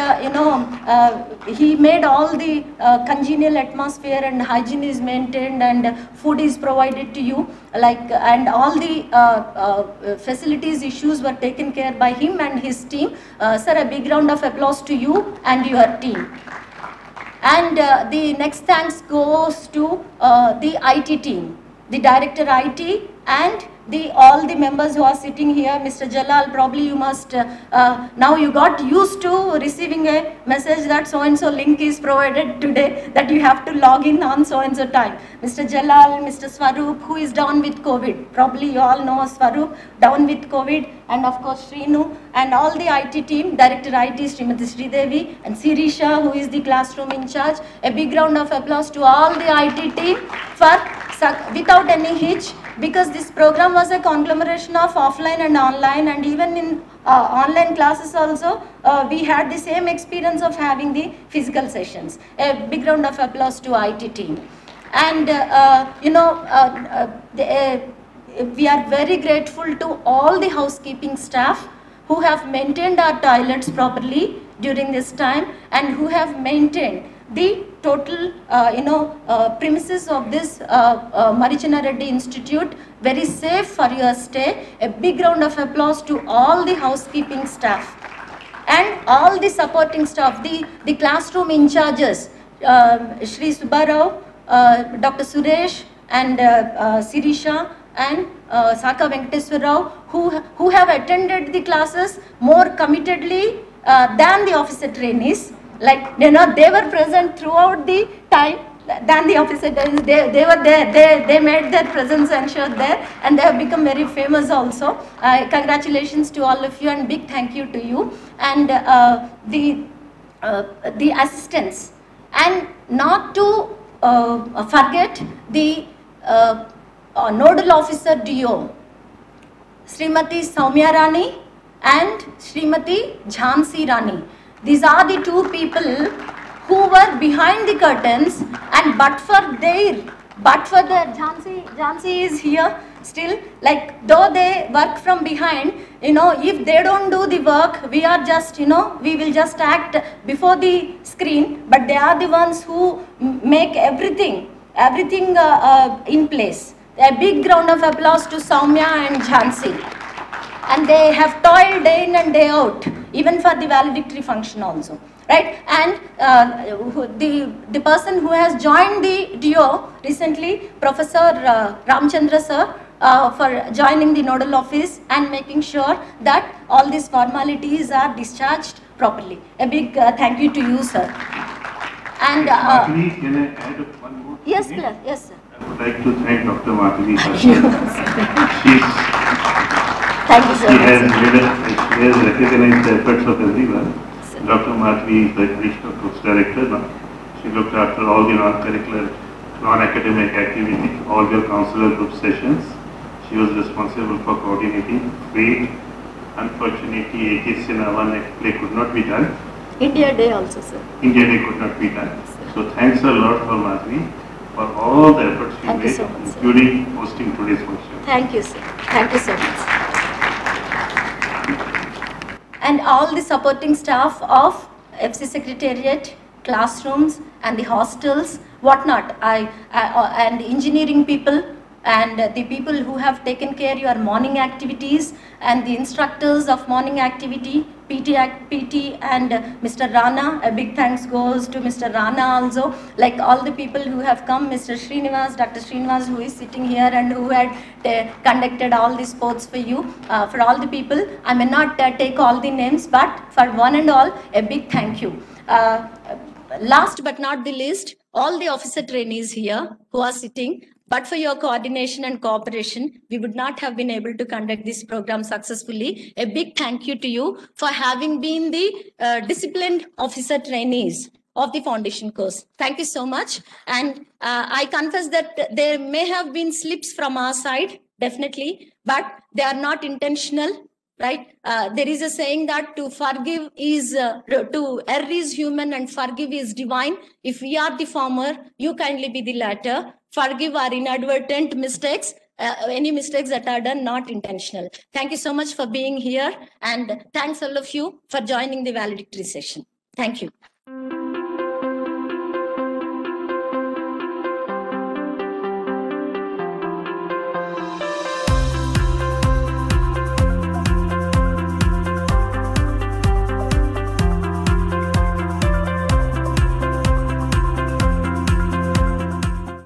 he made all the congenial atmosphere, and hygiene is maintained, and food is provided to you, and all the facilities issues were taken care by him and his team. Sir, a big round of applause to you and your team. And the next thanks goes to the IT team, the director IT, and all the members who are sitting here. Mr. Jalal, probably you must, now you got used to receiving a message that so-and-so link is provided today, that you have to log in on so-and-so time. Mr. Jalal, Mr. Swaroop, who is down with COVID. Probably you all know Swaroop, down with COVID, and of course Srinu, and all the IT team, Director IT, Srimati Sridevi, and Sirisha, who is the classroom in charge. A big round of applause to all the IT team for, without any hitch, because this program was a conglomeration of offline and online, and even in online classes also, we had the same experience of having the physical sessions. A big round of applause to IT team. And we are very grateful to all the housekeeping staff who have maintained our toilets properly during this time, and who have maintained the total premises of this Marichinna Reddy Institute very safe for your stay. A big round of applause to all the housekeeping staff and all the supporting staff, the classroom in charges, Shri Subbarao, Dr. Suresh, and Sirisha, and Saka Venkateswar Rao, who have attended the classes more committedly than the officer trainees. Like, they were present throughout the time than the officer trainees. They were there, they made their presence ensured there, and they have become very famous also. Congratulations to all of you, and big thank you to you. And the assistants, and not to forget the nodal officer DO, Srimati Soumya Rani and Srimati Jhansi Rani. These are the two people who were behind the curtains, and but for the Jhansi is here still, like, though they work from behind, if they don't do the work, we are just, we will just act before the screen, but they are the ones who make everything in place. A big round of applause to Soumya and Jhansi. and they have toiled day in and day out, even for the valedictory function also, right? And the person who has joined the DO recently, Professor Ramchandra sir, for joining the nodal office and making sure that all these formalities are discharged properly. A big thank you to you, sir. And Madhuri, can I add one more? yes, sir. Yes, sir. I would like to thank Dr. Madhuri. Thank you, sir. She has recognized the efforts of everyone. Dr. Madhuri is the Additional Course Director now. She looked after all the non-curricular, non-academic activities, all your counselor group sessions. She was responsible for coordinating. Great. Unfortunately, AK Sinawan play could not be done. India Day also, sir. India Day could not be done. So thanks a lot for Madhuri for all the efforts you made, so much, including hosting today's function. Thank you, sir. Thank you so much. And all the supporting staff of FC Secretariat, classrooms and the hostels, whatnot, and engineering people, and the people who have taken care of your morning activities, and the instructors of morning activity, PT and Mr. Rana. A big thanks goes to Mr. Rana also, like all the people who have come, Mr. Srinivas, Dr. Srinivas, who is sitting here and who had conducted all the sports for you. For all the people, I may not take all the names, but for one and all, a big thank you. Last but not the least, all the officer trainees here who are sitting, but for your coordination and cooperation, we would not have been able to conduct this program successfully. A big thank you to you for having been the disciplined officer trainees of the foundation course. Thank you so much. And I confess that there may have been slips from our side, definitely, but they are not intentional. Right? There is a saying that to forgive is, to err is human and forgive is divine. If we are the former, you kindly be the latter. Forgive our inadvertent mistakes, any mistakes that are done, not intentional. Thank you so much for being here, and thanks all of you for joining the valedictory session. Thank you.